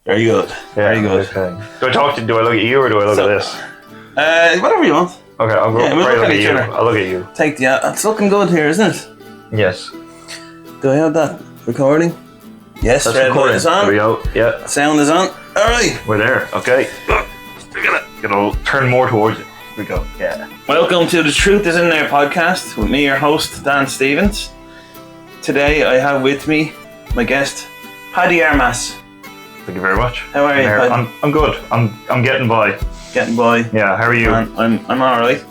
Very good. Very good. Okay. Do I look at you or do I look at this? Whatever you want. Okay, I'll go. Yeah, we'll right look at each you. other. I'll look at you. Take the. It's looking good here, isn't it? Yes. Do I have that recording? Yes. That's red recording. light is on. There we go. Yeah. Sound is on. All right. We're there. Okay. Look. Gonna turn more towards it. Here we go. Yeah. Welcome to the Truth Is In There podcast with me, your host Dan Stevens. Today I have with me my guest, Paddy Armas. Thank you very much. How are you, Paddy? I'm good. I'm getting by. Getting by. Yeah. How are you? I'm all right.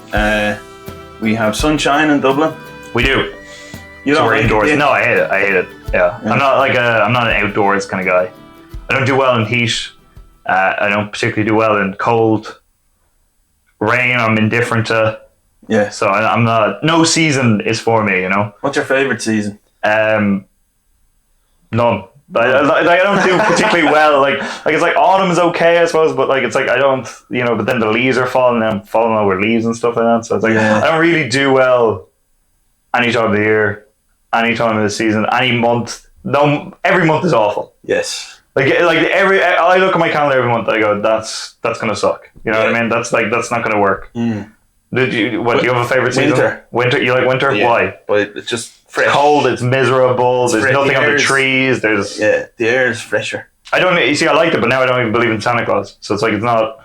We have sunshine in Dublin. We do. You So don't we're like indoors. it? No, I hate it. Yeah. I'm not an outdoors kind of guy. I don't do well in heat. I don't particularly do well in cold. Rain, I'm indifferent to. Yeah. So I'm not. No season is for me, you know. What's your favourite season? None. I don't do particularly well. Like it's like autumn is okay, I suppose, but like it's like I don't, you know. But then the leaves are falling, and I'm falling over leaves and stuff like that. So it's like I don't really do well any time of the year, any time of the season, any month. No, every month is awful. Yes. Like I look at my calendar every month. I go, that's gonna suck. You know what I mean? That's not gonna work. Mm. Do you have a favorite season? Winter. Winter. You like winter? Yeah. Why? But it's just fresh. It's cold. It's miserable. There's nothing on the trees. There's the air is fresher. I don't. You see, I liked it, but now I don't even believe in Santa Claus. So it's like it's not.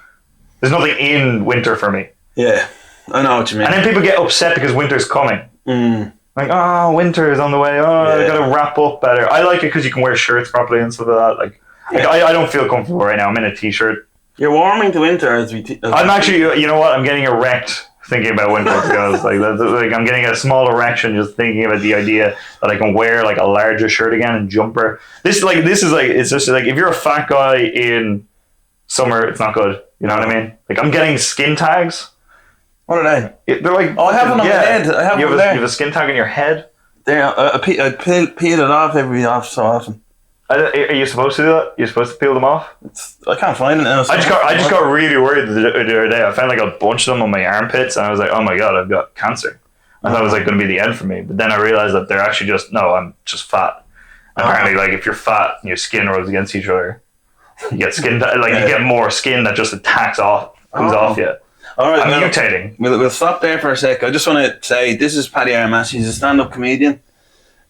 There's nothing in winter for me. Yeah, I know what you mean. And then people get upset because winter's coming. Mm. Like, oh, winter is on the way. Oh, I gotta wrap up better. I like it because you can wear shirts properly and stuff like that. Like I don't feel comfortable right now. I'm in a t-shirt. You're warming to winter as we. I'm actually. You know what? I'm getting erect thinking about winter because like I'm getting a small erection just thinking about the idea that I can wear like a larger shirt again and jumper. This is like it's just like if you're a fat guy in summer, it's not good. You know what I mean? Like I'm getting skin tags. What are they? They're like I have one on my head. I have one there. You have a skin tag on your head. There, I peel it off so often. Are you supposed to do that? You're supposed to peel them off? I can't find it now. I just got really worried the other day. I found like a bunch of them on my armpits, and I was like, "Oh my god, I've got cancer." I thought it was like going to be the end for me, but then I realized that they're actually I'm just fat. Apparently, like if you're fat and your skin rubs against each other, you get skin you get more skin that just comes off you. All right, I'm mutating. We'll stop there for a sec. I just want to say this is Paddy Armas. He's a stand-up comedian.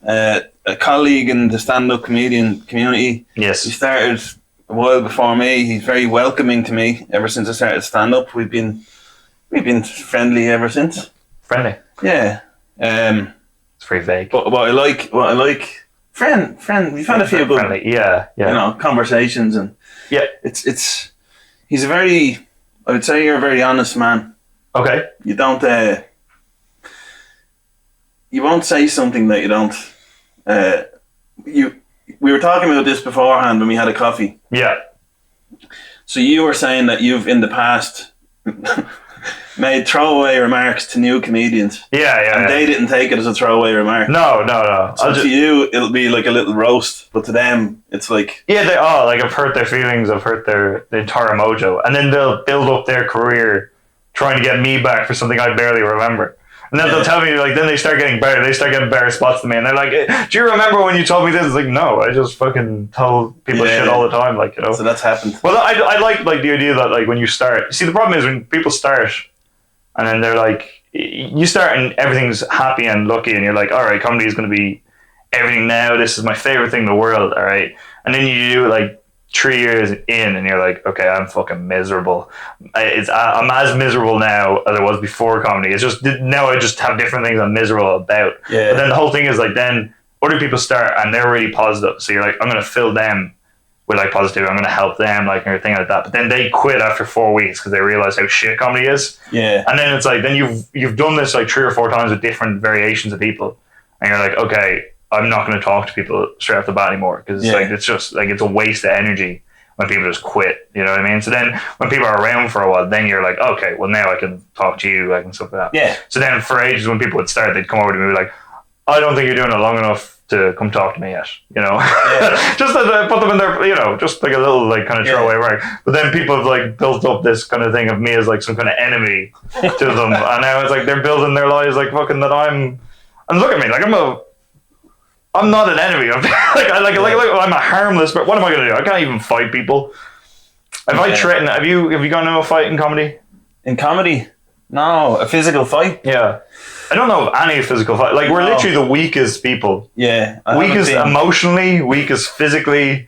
A colleague in the stand-up comedian community. Yes. He started a while before me. He's very welcoming to me ever since I started stand-up. We've been friendly ever since. Friendly. Yeah. It's very vague. But what I like, friend. We've had a few good, friendly. Yeah. you know, conversations and he's a very, I would say you're a very honest man. Okay. You don't, you won't say something that you don't. We were talking about this beforehand when we had a coffee. Yeah. So you were saying that you've in the past made throwaway remarks to new comedians. Yeah. And they didn't take it as a throwaway remark. No. So to you, it'll be like a little roast, but to them, it's like... Yeah, I've hurt their feelings, I've hurt their entire mojo. And then they'll build up their career trying to get me back for something I barely remember. And then they'll tell me, like, then they start getting better spots than me. And they're like, do you remember when you told me this? It's like, no, I just fucking tell people shit all the time, like, you know. So that's happened. Well, I like the idea that, like, when you start... See, the problem is when people start and then they're like... You start and everything's happy and lucky and you're like, all right, comedy is going to be everything now. This is my favorite thing in the world, all right? And then you do, like, 3 years in and you're like, okay, I'm fucking miserable. I'm as miserable now as I was before comedy. It's just now I just have different things I'm miserable about. Yeah. But then the whole thing is like then other people start and they're really positive. So you're like, I'm going to fill them with like positivity. I'm going to help them like everything like that. But then they quit after 4 weeks because they realize how shit comedy is. Yeah. And then it's like then you've done this like 3 or 4 times with different variations of people, and you're like, okay, I'm not going to talk to people straight off the bat anymore because it's like it's just like it's a waste of energy when people just quit. You know what I mean? So then when people are around for a while, then you're like, okay, well now I can talk to you, like and stuff like that. Yeah. So then for ages when people would start, they'd come over to me and be like, I don't think you're doing it long enough to come talk to me yet. You know, just to put them in their, you know, just like a little like kind of throwaway work. But then people have like built up this kind of thing of me as like some kind of enemy to them, and now it's like they're building their lives like fucking that I'm. And look at me, like I'm not an enemy. I'm I'm a harmless. But what am I going to do? I can't even fight people. Have you gone to a fight in comedy? In comedy? No, a physical fight? Yeah. I don't know of any physical fight. Like, we're literally the weakest people. Yeah. Weakest emotionally, weakest physically,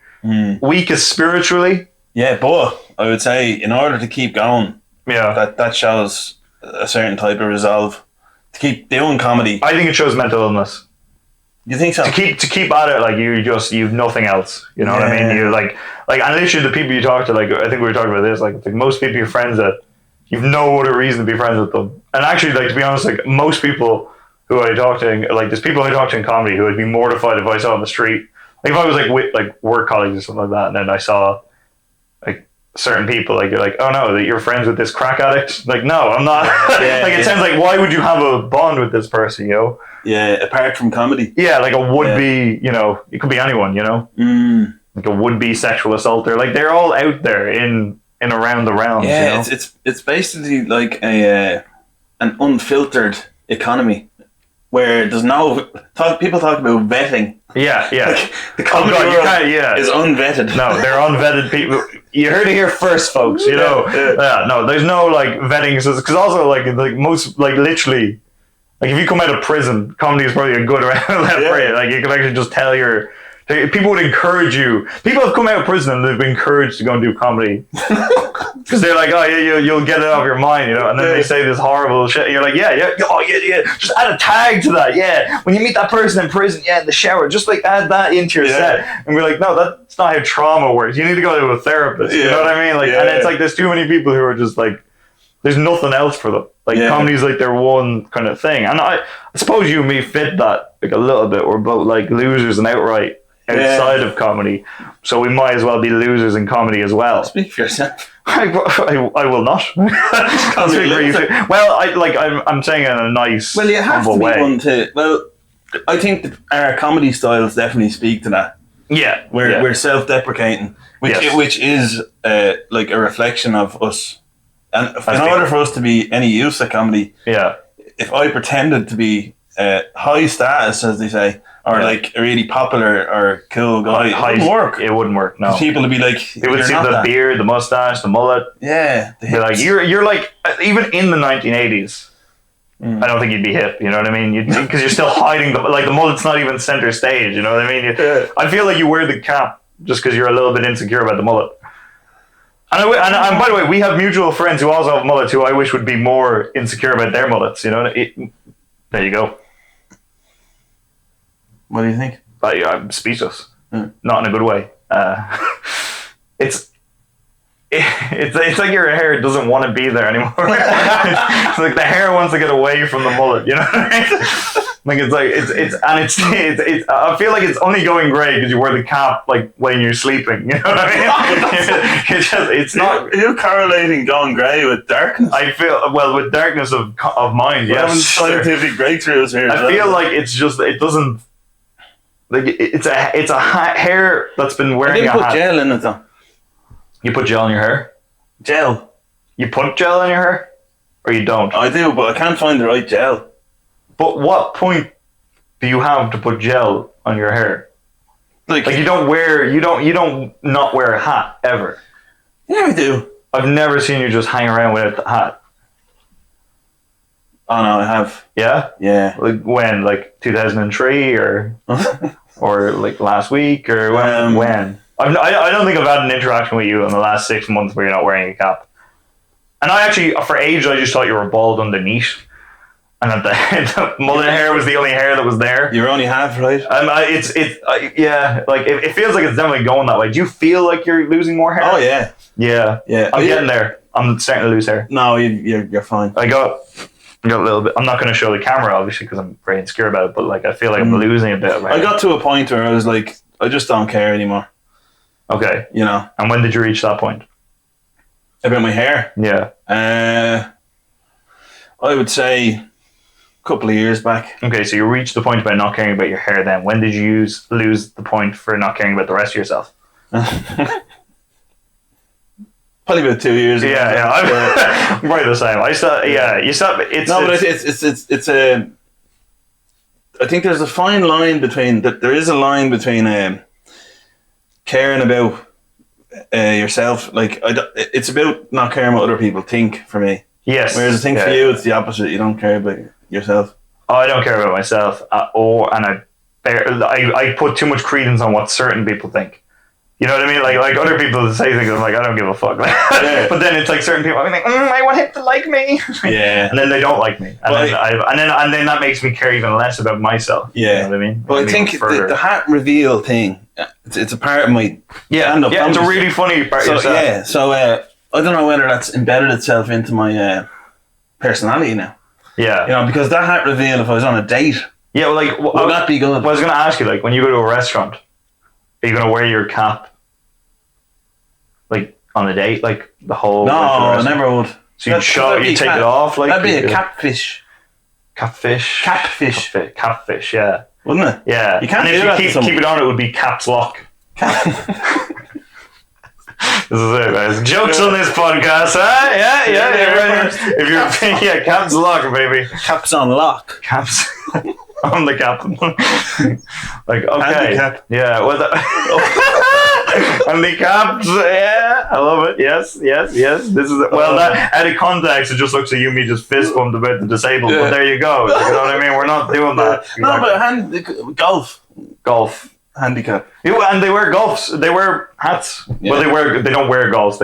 weakest spiritually. Yeah, but I would say in order to keep going, that shows a certain type of resolve. To keep doing comedy. I think it shows mental illness. You think so? To keep at it, like you've nothing else. You know what I mean? You're like and literally the people you talk to, like I think we were talking about this, like most people you're friends with, you've no other reason to be friends with them. And actually, like to be honest, like most people who I talk to, like there's people I talk to in comedy who would be mortified if I saw on the street. Like if I was like with like work colleagues or something like that, and then I saw like certain people, like you're like, oh no, that you're friends with this crack addict. Like no, I'm not. It sounds like, why would you have a bond with this person? You know? Yeah, apart from comedy. Yeah, like a would-be, you know, it could be anyone, you know? Like a would-be sexual assaulter. Like, they're all out there in around the realms, yeah, you know? it's basically like an unfiltered economy where there's no... people talk about vetting. Yeah. Like, the comedy world is unvetted. No, they're unvetted people. You heard it here first, folks, you know? Yeah, no, there's no, like, vetting. Because also, like most, like, literally... Like, if you come out of prison, comedy is probably a good route for you. Like, you can actually just tell people would encourage you. People have come out of prison and they've been encouraged to go and do comedy. Because they're like, oh, yeah, you'll get it off your mind, you know? And then they say this horrible shit. And you're like, yeah. Just add a tag to that, yeah. When you meet that person in prison, in the shower, just, like, add that into your set. And we're like, no, that's not how trauma works. You need to go to a therapist. You know what I mean? Like, and it's like, there's too many people who are just, like, there's nothing else for them. Like, comedy's like their one kind of thing. And I suppose you and me fit that, like, a little bit. We're both, like, losers and outright outside of comedy. So we might as well be losers in comedy as well. Speak for yourself. I will not. I'll speak for you too. Well, I'm saying it in a nice, well, you have to be way. one to... Well, I think our comedy styles definitely speak to that. Yeah. We're self-deprecating, which is, like, a reflection of us. And in order for us to be any use at comedy, if I pretended to be high status, as they say, or like a really popular or cool guy, it wouldn't work. It wouldn't work. No, people would be like, they would see the beard, the mustache, the mullet. Yeah, they're like, you're like, even in the 1980s. I don't think you'd be hip. You know what I mean? Because you're still hiding the mullet's not even center stage. You know what I mean? I feel like you wear the cap just because you're a little bit insecure about the mullet. And by the way, we have mutual friends who also have mullets who I wish would be more insecure about their mullets. You know, there you go. What do you think? I'm speechless. Not in a good way. It's like your hair doesn't want to be there anymore. It's like the hair wants to get away from the mullet. You know what I mean? Like it's I feel like it's only going grey because you wear the cap like when you're sleeping. You know what I mean? It's not. You're correlating going grey with darkness. I feel with darkness of mind. We're having scientific breakthroughs here. I feel like it's just it doesn't. Like it's a hair that's been wearing. I didn't put gel in it though. You put gel in your hair? Gel. You put gel in your hair, or you don't? I do, but I can't find the right gel. But what point do you have to put gel on your hair? Like you don't not wear a hat ever. Yeah, I do. I've never seen you just hang around without the hat. Oh no, I have. Yeah? Yeah. Like when? Like 2003 or or like last week or when? I don't think I've had an interaction with you in the last 6 months where you're not wearing a cap. And I actually, for age, I just thought you were bald underneath. And that the mullet hair was the only hair that was there. You're only half right. Yeah. Like it feels like it's definitely going that way. Do you feel like you're losing more hair? Oh yeah. Yeah. I'm getting there. I'm starting to lose hair. No, you're fine. I got a little bit. I'm not going to show the camera obviously because I'm very insecure about it. But like I feel like I'm losing a bit of hair. I got to a point where I was like, I just don't care anymore. Okay. You know. And when did you reach that point? About my hair? Yeah. I would say a couple of years back. Okay, so you reached the point about not caring about your hair then. When did you lose the point for not caring about the rest of yourself? Probably about 2 years ago. Yeah. I'm probably the same. You said it's... No, but it's a I think there's a fine line between there is a line between caring about yourself. Like it's about not caring what other people think for me. Yes. Whereas I think for you it's the opposite. You don't care about yourself. Oh, I don't care about myself, and I put too much credence on what certain people think. You know what I mean? Like other people say things, I'm like, I don't give a fuck. But then it's like certain people, I'm like, I want him to like me. Yeah. And then they don't like me, and then that makes me care even less about myself. Yeah. You know what I mean? But I think the hat reveal thing, it's a part of my stand-up. Yeah, it's a really funny part. So of yourself. yeah, so I don't know whether that's embedded itself into my personality now. Yeah. You know, because that hat reveal, if I was on a date, yeah, well, like, would that be good? Well, I was going to ask you, like, when you go to a restaurant, are you going to wear your cap, like, on the date, like, the whole? No, I never would. So you take it off, like that'd be a catfish. Catfish. Catfish. Yeah. Wouldn't it? Yeah. You can't and do that if you keep it on, it would be caps lock. This is it, guys. Jokes on this podcast, huh? Yeah. If you're caps lock, baby. Caps on lock. Caps on the cap. Like, okay. Handicap. Yeah. Well, on the caps. Yeah. I love it. Yes. This is it. Well, that out of context, it just looks like me just fist bumped about the disabled. But there you go. You know what I mean? We're not doing that. No, but golf. Handicap. And they wear golfs. They wear hats. Yeah. Well, they don't wear golfs.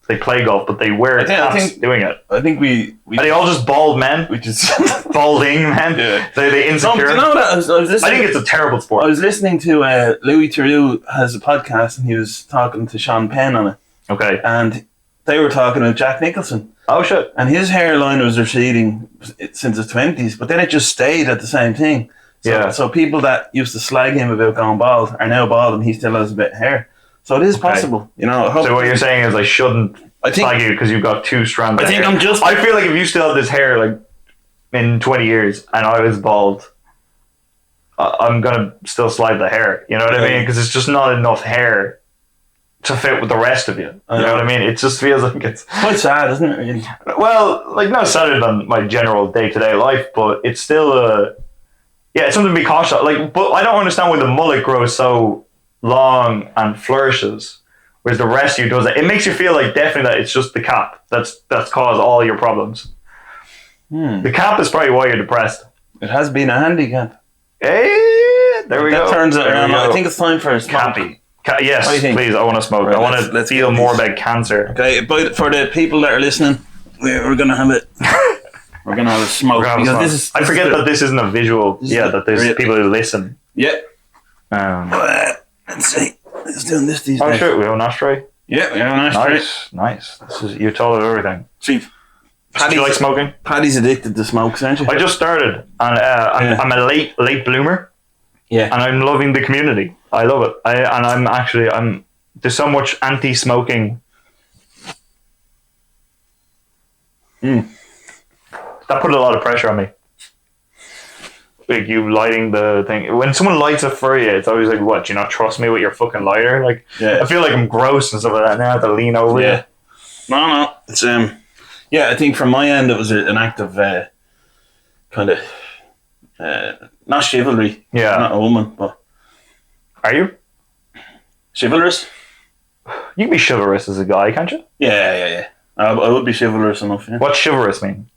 They play golf, but they wear hats doing it. I think we are they all just bald men? We just balding men. Yeah. They insecure. No, you know what I was listening. I think it's a terrible sport. I was listening to Louis Theroux has a podcast, and he was talking to Sean Penn on it. Okay. And they were talking about Jack Nicholson. Oh shit! And his hairline was receding since his 20s, but then it just stayed at the same thing. So people that used to slag him about going bald are now bald, and he still has a bit of hair. So it is possible, you know. So what you're saying is I shouldn't slag you because you've got 2 strands. I think hair. I feel like if you still had this hair like in 20 years and I was bald, I'm gonna still slide the hair. You know what I mean? Because it's just not enough hair to fit with the rest of you. You know what I mean? It just feels like it's quite sad, isn't it? Really? Well, like not sadder than my general day-to-day life, but it's still it's something to be cautious of. Like, but I don't understand why the mullet grows so long and flourishes, whereas the rest of you does it. It makes you feel like definitely that it's just the cap that's caused all your problems. The cap is probably why you're depressed. It has been a handicap. Hey, there we go. That turns it around. I think it's time for a smoke. Yes, please. I want to smoke. Right, I want to feel more about cancer. Okay, but for the people that are listening, we're gonna have it. We're gonna have a smoke because I forget that this isn't a visual. That there's people who listen. Yeah. Let's see. Who's doing this these days? Oh shit, we have an ashtray. Yeah, we have an ashtray. Nice. This is you told of everything. See, do you like smoking? Paddy's addicted to smokes, aren't you? I just started, and I'm a late bloomer. Yeah. And I'm loving the community. I love it. I'm there's so much anti-smoking. That put a lot of pressure on me. Like you lighting the thing. When someone lights it for you, it's always like, what, do you not trust me with your fucking lighter? Like, I feel like I'm gross and stuff like that. Now I have to lean over you. No. It's I think from my end it was an act of kind of not chivalry. Yeah. I'm not a woman, but are you? Chivalrous? You can be chivalrous as a guy, can't you? Yeah. I would be chivalrous enough. Yeah. What's chivalrous mean?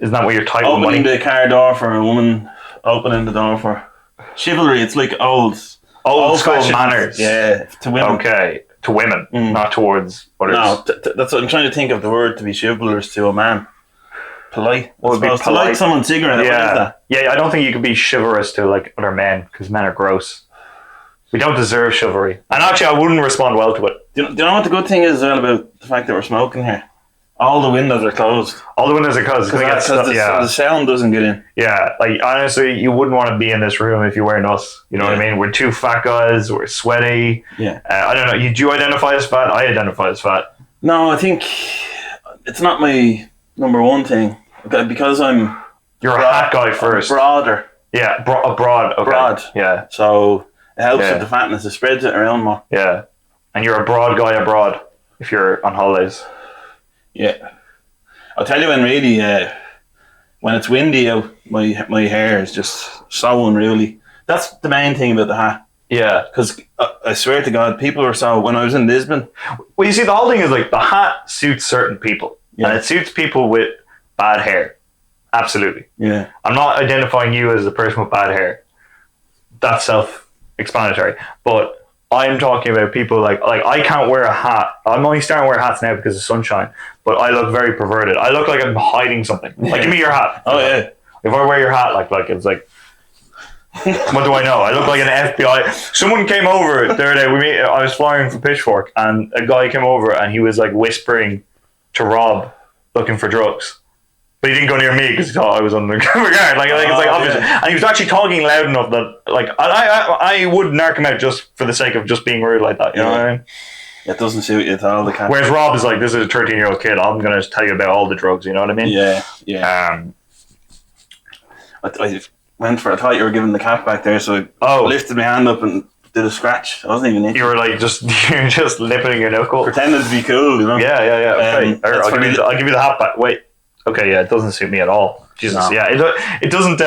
Isn't that what you're typing? Opening the car door for a woman, opening the door for chivalry. It's like old school manners. Yeah, to women. Okay, to women, not towards others. No, that's what I'm trying to think of the word to be chivalrous to a man. Polite. What would be polite? To light someone's cigarette. Yeah. What is that? Yeah, I don't think you can be chivalrous to like other men because men are gross. We don't deserve chivalry. And actually, I wouldn't respond well to it. Do you know what the good thing is about the fact that we're smoking here? All the windows are closed. All the windows are closed because the sound doesn't get in. Yeah, like honestly, you wouldn't want to be in this room if you weren't us. You know what I mean? We're 2 fat guys. We're sweaty. Yeah. I don't know. Do you identify as fat? I identify as fat. No, I think it's not my number one thing. Okay, because I'm. You're a hat guy first. Broader. Yeah, broad. Okay. Broad. Yeah. So it helps with the fatness. It spreads it around more. Yeah, and you're a broad guy abroad if you're on holidays. Yeah, I'll tell you when really when it's windy out, my hair is just so unruly. That's the main thing about the hat. Yeah. Because I swear to God, people were so... When I was in Lisbon... Well, you see, the whole thing is like the hat suits certain people. Yeah. And it suits people with bad hair. Absolutely. Yeah. I'm not identifying you as a person with bad hair. That's self-explanatory. But I'm talking about people like I can't wear a hat. I'm only starting to wear hats now because of sunshine. But I look very perverted. I look like I'm hiding something. Like, give me your hat. Oh, yeah. If I wear your hat, like it's like... What do I know? I look like an FBI. Someone came over the other day. I was flying from Pitchfork, and a guy came over, and he was like whispering to Rob, looking for drugs. But he didn't go near me because he thought I was on the cover guard. Like it's like obvious. Yeah. And he was actually talking loud enough that like I would narc him out just for the sake of just being rude like that. You know what I mean? It doesn't suit you at all. Whereas Rob is like, this is a 13-year-old kid. I'm going to tell you about all the drugs. You know what I mean? Yeah, yeah. I went for... I thought you were giving the cap back there, so I lifted my hand up and did a scratch. I wasn't even in. You were like you're just lipping your knuckle, pretending to be cool, you know. Yeah. Okay, I'll give you the hat back. Wait. Okay, yeah, it doesn't suit me at all. Jesus, no. Yeah, it doesn't.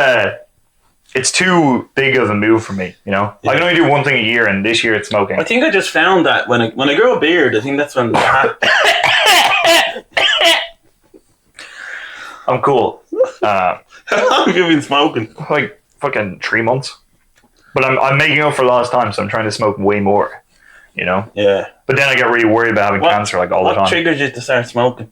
It's too big of a move for me, you know. Yeah. I can only do one thing a year, and this year it's smoking. I think I just found that when I grow a beard, I think that's when the hat. I'm cool. How long have you been smoking? Like fucking 3 months. But I'm making up for lost time, so I'm trying to smoke way more, you know? Yeah. But then I get really worried about having cancer like all the time. What triggers you to start smoking?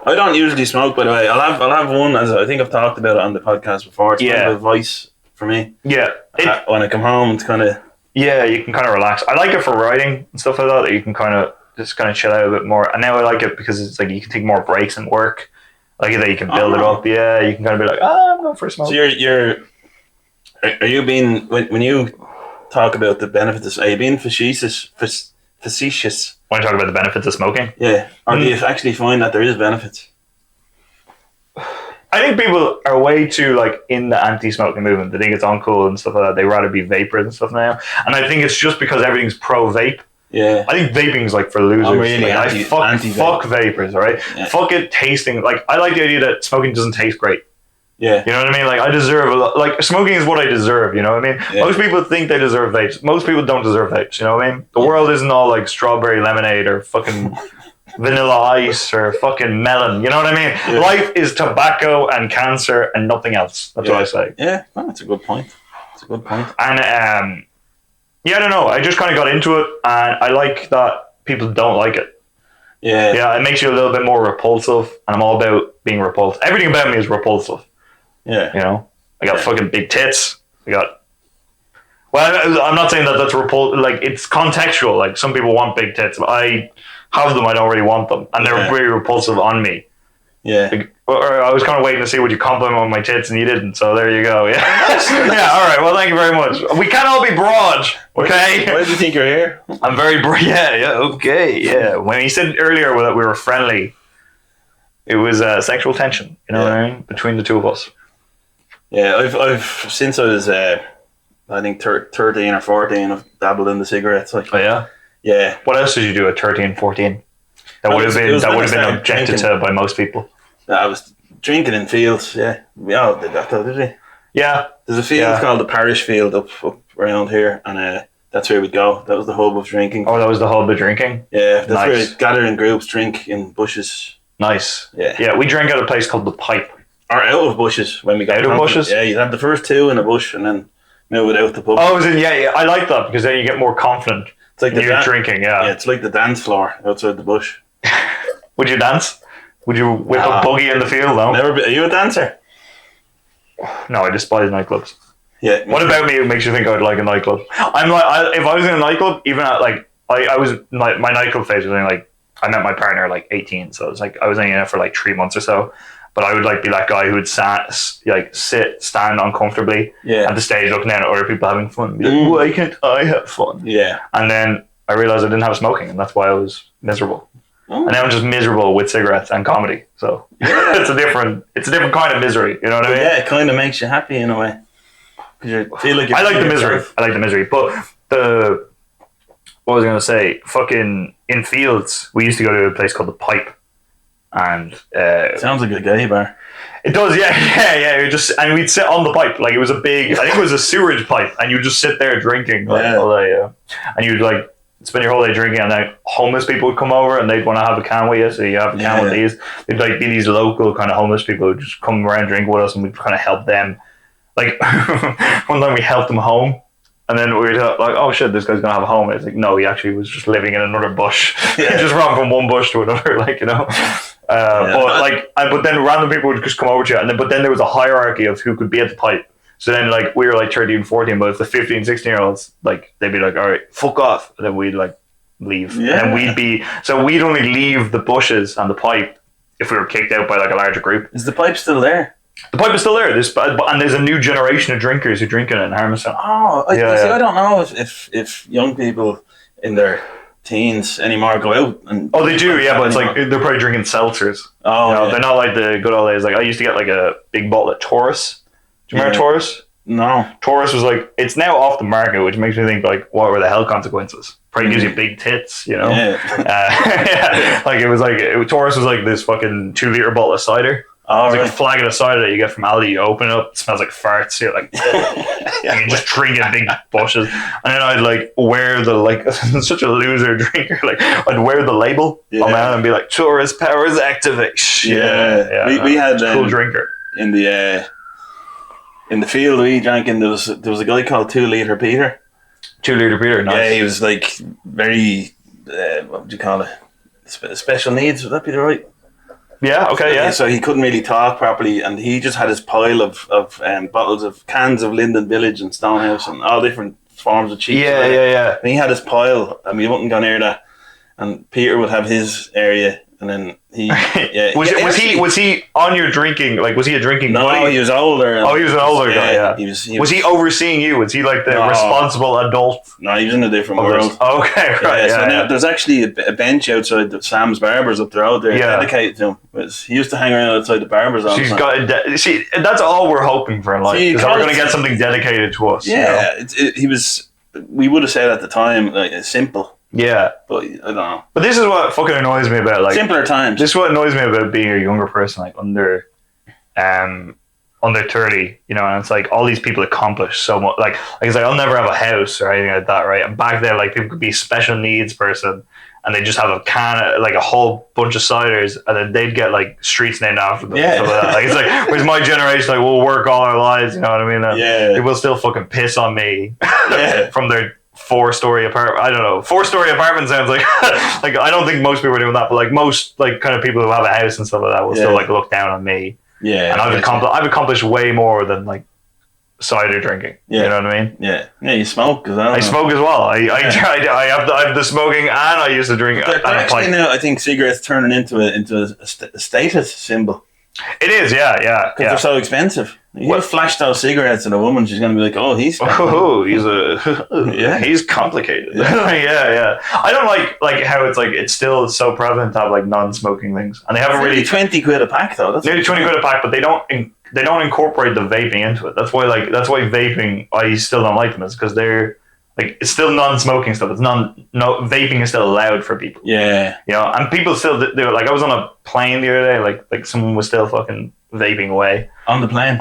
I don't usually smoke, by the way. I'll have one, as I think I've talked about it on the podcast before. It's kind of a vice for me. Yeah. When I come home, it's kind of... Yeah, you can kind of relax. I like it for writing and stuff like that you can kind of just kind of chill out a bit more. And now I like it because it's like you can take more breaks and work. I like it that you can build it up. Yeah, you can kind of be like, I'm going for a smoke. So are you being... When you talk about the benefits, are you being facetious? When you talk about the benefits of smoking? Yeah. Or do you actually find that there is benefits? I think people are way too like in the anti-smoking movement. They think it's uncool and stuff like that. They rather be vapors and stuff now. And I think it's just because everything's pro-vape. Yeah. I think vaping's like for losers. I'm really fuck vapors, right? Yeah. Fuck it tasting. Like, I like the idea that smoking doesn't taste great. Yeah. You know what I mean? Like, I deserve a lot. Like, smoking is what I deserve, you know what I mean? Yeah. Most people think they deserve vapes. Most people don't deserve vapes, you know what I mean? The world isn't all like strawberry lemonade or fucking vanilla ice or fucking melon, you know what I mean? Yeah. Life is tobacco and cancer and nothing else. That's what I say. Yeah, well, that's a good point. And, yeah, I don't know. I just kind of got into it and I like that people don't like it. Yeah. Yeah, it makes you a little bit more repulsive and I'm all about being repulsive. Everything about me is repulsive. Yeah. You know, I got fucking big tits. Well, I'm not saying that that's repulsive. Like, it's contextual. Like, some people want big tits, but I have them. I don't really want them, and they're very repulsive on me. Yeah. Like, or I was kind of waiting to see would you compliment on my tits, and you didn't. So there you go. Yeah. Yeah. All right. Well, thank you very much. We can't all be broad. Okay. Why do you think you're here? I'm very broad. Yeah. Okay. Yeah. When he said earlier that we were friendly, it was sexual tension. You know what I mean, between the two of us. Yeah, I've since I was I think 13 or 14, I've dabbled in the cigarettes. Like, oh yeah, yeah. What else did you do at 13, 14? That would have been objected to by most people. I was drinking in fields. Yeah, we all did that though, did we? Yeah, there's a field called the Parish Field up around here, and that's where we'd go. That was the hub of drinking. Oh, that was the hub of drinking. Yeah, that's where we'd gather in groups, drink in bushes. Nice. Yeah, yeah. We drank at a place called the Pipe. Or out of bushes when we got out of bushes. Yeah, you'd have the first two in a bush and then move it out the pub. Oh, yeah. I like that because then you get more confident. It's like you're drinking. Yeah, it's like the dance floor outside the bush. Would you dance? Would you whip a buggy in the field? No. Never. Are you a dancer? No, I despise nightclubs. Yeah. What about me makes you think I'd like a nightclub? I'm like, if I was in a nightclub, even at like I was like my nightclub phase was only like I met my partner at like 18, so it was like I was only in it for like 3 months or so. But I would like be that guy who would stand uncomfortably at the stage looking down at other people having fun. And be like, why can't I have fun? Yeah. And then I realized I didn't have smoking, and that's why I was miserable. Oh. And now I'm just miserable with cigarettes and comedy. So it's a different kind of misery. You know what I mean? Yeah, it kind of makes you happy in a way. Because you feel like I like the misery. I like the misery. But what was I going to say? Fucking in fields, we used to go to a place called the Pipe. And sounds like a gay bar. It does, yeah. And we'd sit on the pipe, like it was a big, I think it was a sewerage pipe, and you'd just sit there drinking all day, and you'd like spend your whole day drinking, and then homeless people would come over and they'd want to have a can with you, so you have a can with these. They'd like be these local kind of homeless people who'd just come around and drink with us, and we'd kind of help them. Like one time we helped them home, and then we were like, oh shit, this guy's gonna have a home. And it's like, no, he actually was just living in another bush. He just ran from one bush to another, like, you know. But then random people would just come over to you, but then there was a hierarchy of who could be at the pipe. So then like we were like 13, 14, but if the 15, 16-year-olds, like they'd be like, all right, fuck off, and then we'd like leave. And we'd only leave the bushes and the pipe if we were kicked out by like a larger group. Is the pipe still there? The pipe is still there. And there's a new generation of drinkers who drink it in Armastown. I don't know if young people in their teens anymore go out and they do, but it's like they're probably drinking seltzers. They're not like the good old days. Like I used to get like a big bottle of Taurus. Do you remember Taurus? No. Taurus was like, it's now off the market, which makes me think like, what were the hell consequences? Probably gives you big tits, you know. Like it was like Taurus was like this fucking 2-liter bottle of cider. It's like a flagon of cider that you get from Aldi. You open it up, it smells like farts. You're like, and you just drink in big bushes. And then I'd like wear the like, such a loser drinker. Like I'd wear the label on my hand and be like, Taurus powers activate. We had cool drinker in the field we drank in. There was a guy called 2-liter Peter. 2-liter Peter, nice. Yeah, he was like very what would you call it? Special needs. Would that be the right? Yeah, okay, yeah. So he couldn't really talk properly, and he just had his pile of bottles of cans of Linden Village and Stonehouse and all different forms of cheese. Yeah. And he had his pile, and we wouldn't go near that. And Peter would have his area, and then he was he on your drinking? Like, was he a drinking? No, buddy? he was older. He was an older guy. Yeah, he was he overseeing you? Was he like the responsible adult? No, he was in a different world. Okay, right. So now there's actually a bench outside the Sam's Barbers up there, dedicated to him. He used to hang around outside the barbers all the time. That's all we're hoping for in life. Is we're going to get something dedicated to us. Yeah, he was. We would have said at the time like simple. Yeah, but I don't know. But this is what fucking annoys me about like simpler times. This is what annoys me about being a younger person, like under 30, you know. And it's like all these people accomplish so much. Like it's like I'll never have a house or anything like that, right? And back then, like people could be a special needs person, and they just have a can of, like a whole bunch of ciders, and then they'd get like streets named after them. Yeah, stuff like that. Like it's like whereas my generation, like we'll work all our lives, you know what I mean? And they will still fucking piss on me from their 4-story apartment. I don't know. 4-story apartment sounds like like I don't think most people are doing that, but like most like kind of people who have a house and stuff like that will still like look down on me. Yeah, and I've accomplished way more than like cider drinking. Yeah. You know what I mean? Yeah, you smoke as well. I smoke as well. I have the smoking, and I used to drink. They're actually now, I think cigarettes turning into a status symbol. It is, yeah. Because they're so expensive. You flash those cigarettes at a woman, she's going to be like, "Oh, he's he's complicated." Yeah. I don't like how it's like it's still so prevalent to have like non-smoking things, and they haven't really £20 a pack though. That's nearly £20 a pack, but they don't incorporate the vaping into it. That's why vaping I still don't like them, is because they're like it's still non-smoking stuff. It's vaping is still allowed for people. Yeah, you know, and people still do it. Like I was on a plane the other day, like someone was still fucking vaping away on the plane,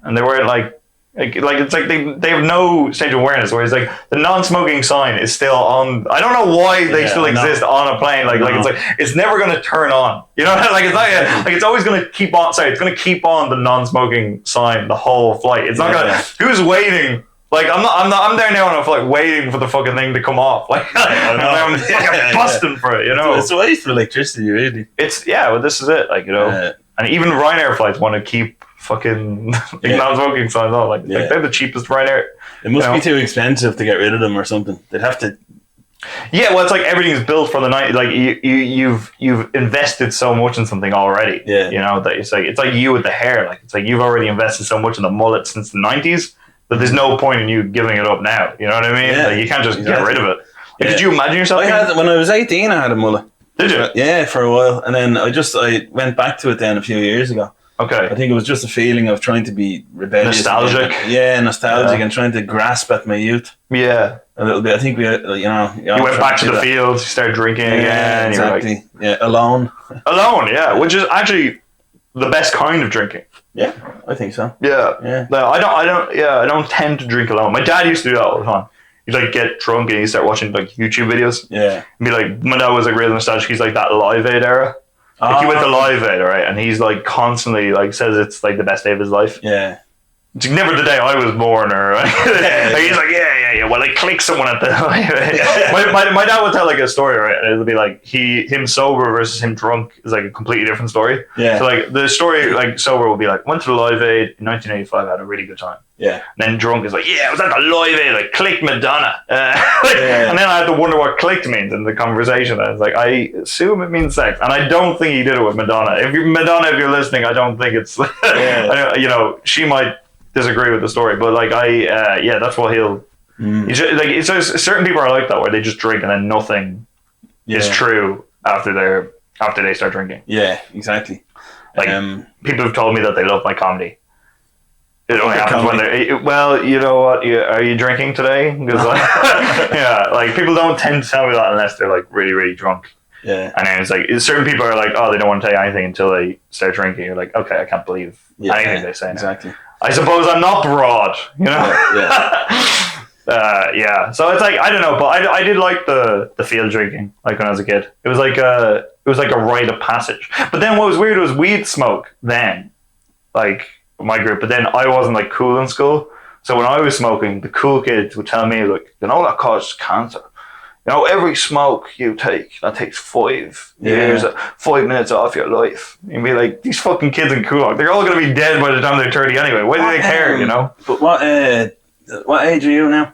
and they were like it's like they have no stage of awareness. Whereas like the non-smoking sign is still on. I don't know why they still exist on a plane. Like it's like it's never going to turn on. You know, like it's not like it's always going to keep on. Sorry, it's going to keep on the non-smoking sign the whole flight. It's not going to. Who's waiting? Like I'm there now on a flight waiting for the fucking thing to come off. Like I'm fucking busting for it. You know, it's a waste of electricity, really. It's well, this is it. Like you know, and even Ryanair flights want to keep fucking non-smoking signs on. Like they're the cheapest Ryanair. It must be too expensive to get rid of them or something. They'd have to. Yeah, well, it's like everything's built for the night. Like you've invested so much in something already. Yeah, you know that it's like you with the hair. Like it's like you've already invested so much in the mullet since the 90s. But there's no point in you giving it up now. You know what I mean? Yeah, like you can't just get rid of it. Like, did you imagine yourself? When I was 18, I had a mullet. Did you? Yeah, for a while, and then I went back to it then a few years ago. Okay. I think it was just a feeling of trying to be rebellious. Nostalgic. Nostalgic and trying to grasp at my youth. Yeah. A little bit. I think we, You went back to the fields, you started drinking again. Exactly. Alone. Alone, yeah. Which is actually the best kind of drinking. Yeah, I think so. Yeah. No, I don't tend to drink alone. My dad used to do that all the time. He'd like get drunk and he'd start watching like YouTube videos. Yeah. And be like, my dad was like real nostalgic. He's like that Live Aid era. Like he went to Live Aid, right? And he's like constantly like says it's like the best day of his life. Yeah. It's never the day I was born, or like, he's like, yeah. Well, I clicked someone at the. my dad would tell like a story, right? And it'll be like him sober versus him drunk is like a completely different story. Yeah. So like the story like sober will be like went to the Live Aid in 1985, had a really good time. Yeah. And then drunk is like, I was at the Live Aid, like clicked Madonna. And then I had to wonder what clicked means in the conversation. I was like, I assume it means sex, and I don't think he did it with Madonna. If you're listening, I don't think it's. She might disagree with the story, but like that's what he'll. Like it's just, certain people are like that where they just drink and then nothing is true after they start drinking. Yeah, exactly. Like people have told me that they love my comedy. It only happens when they're well. You know what? Are you drinking today? Because like people don't tend to tell me that unless they're like really really drunk. Yeah. And then it's like certain people are like, oh, they don't want to tell you anything until they start drinking. You're like, okay, I can't believe anything they say now. Exactly. I suppose I'm not broad, you know. So it's like I don't know, but I did like the field drinking like when I was a kid. It was like a rite of passage. But then what was weird was we'd smoke then, like my group. But then I wasn't like cool in school, so when I was smoking, the cool kids would tell me like, that causes cancer. Every smoke you take, that takes 5 years, 5 minutes off your life. You'd be like, these fucking kids in Coolock, they're all going to be dead by the time they're 30 anyway. Why do they care, But what age are you now?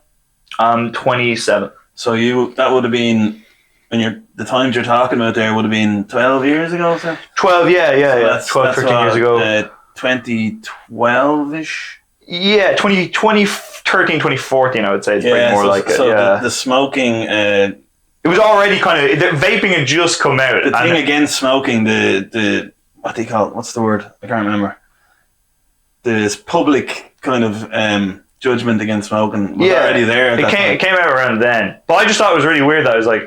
I'm 27. So that would have been, the times you're talking about there would have been 12 years ago, so? 12, yeah. 12, 13 years ago. 2012-ish? Yeah, 2013, 2014, I would say. It's probably more like it. So the smoking... it was already kind of... Vaping had just come out. The thing against smoking, the... What do you call it? What's the word? I can't remember. This public kind of judgment against smoking was already there. It came out around then. But I just thought it was really weird that I was like,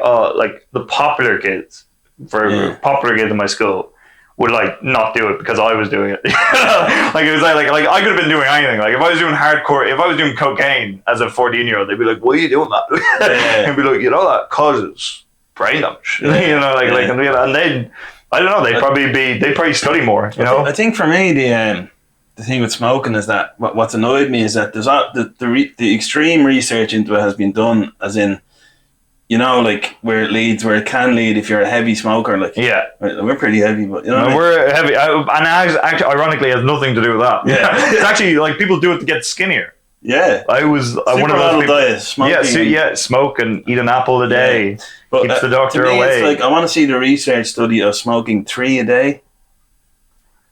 the popular kids in my school would like not do it because I was doing it. Like it was like I could have been doing anything. Like if I was doing hardcore, if I was doing cocaine as a 14-yearod, they'd be like, "Why are you doing that?" And be like, that causes brain damage. And then I don't know, they'd probably study more. I think for me the thing with smoking is that what's annoyed me is that there's the extreme research into it has been done, as in. Like where it can lead if you're a heavy smoker. Like we're pretty heavy, but we're heavy, and actually, ironically, has nothing to do with that. Yeah, it's actually like people do it to get skinnier. Yeah, I was one of those people. Diet, smoking. Smoke and eat an apple a day keeps the doctor away. It's like I want to see the research study of smoking 3 a day.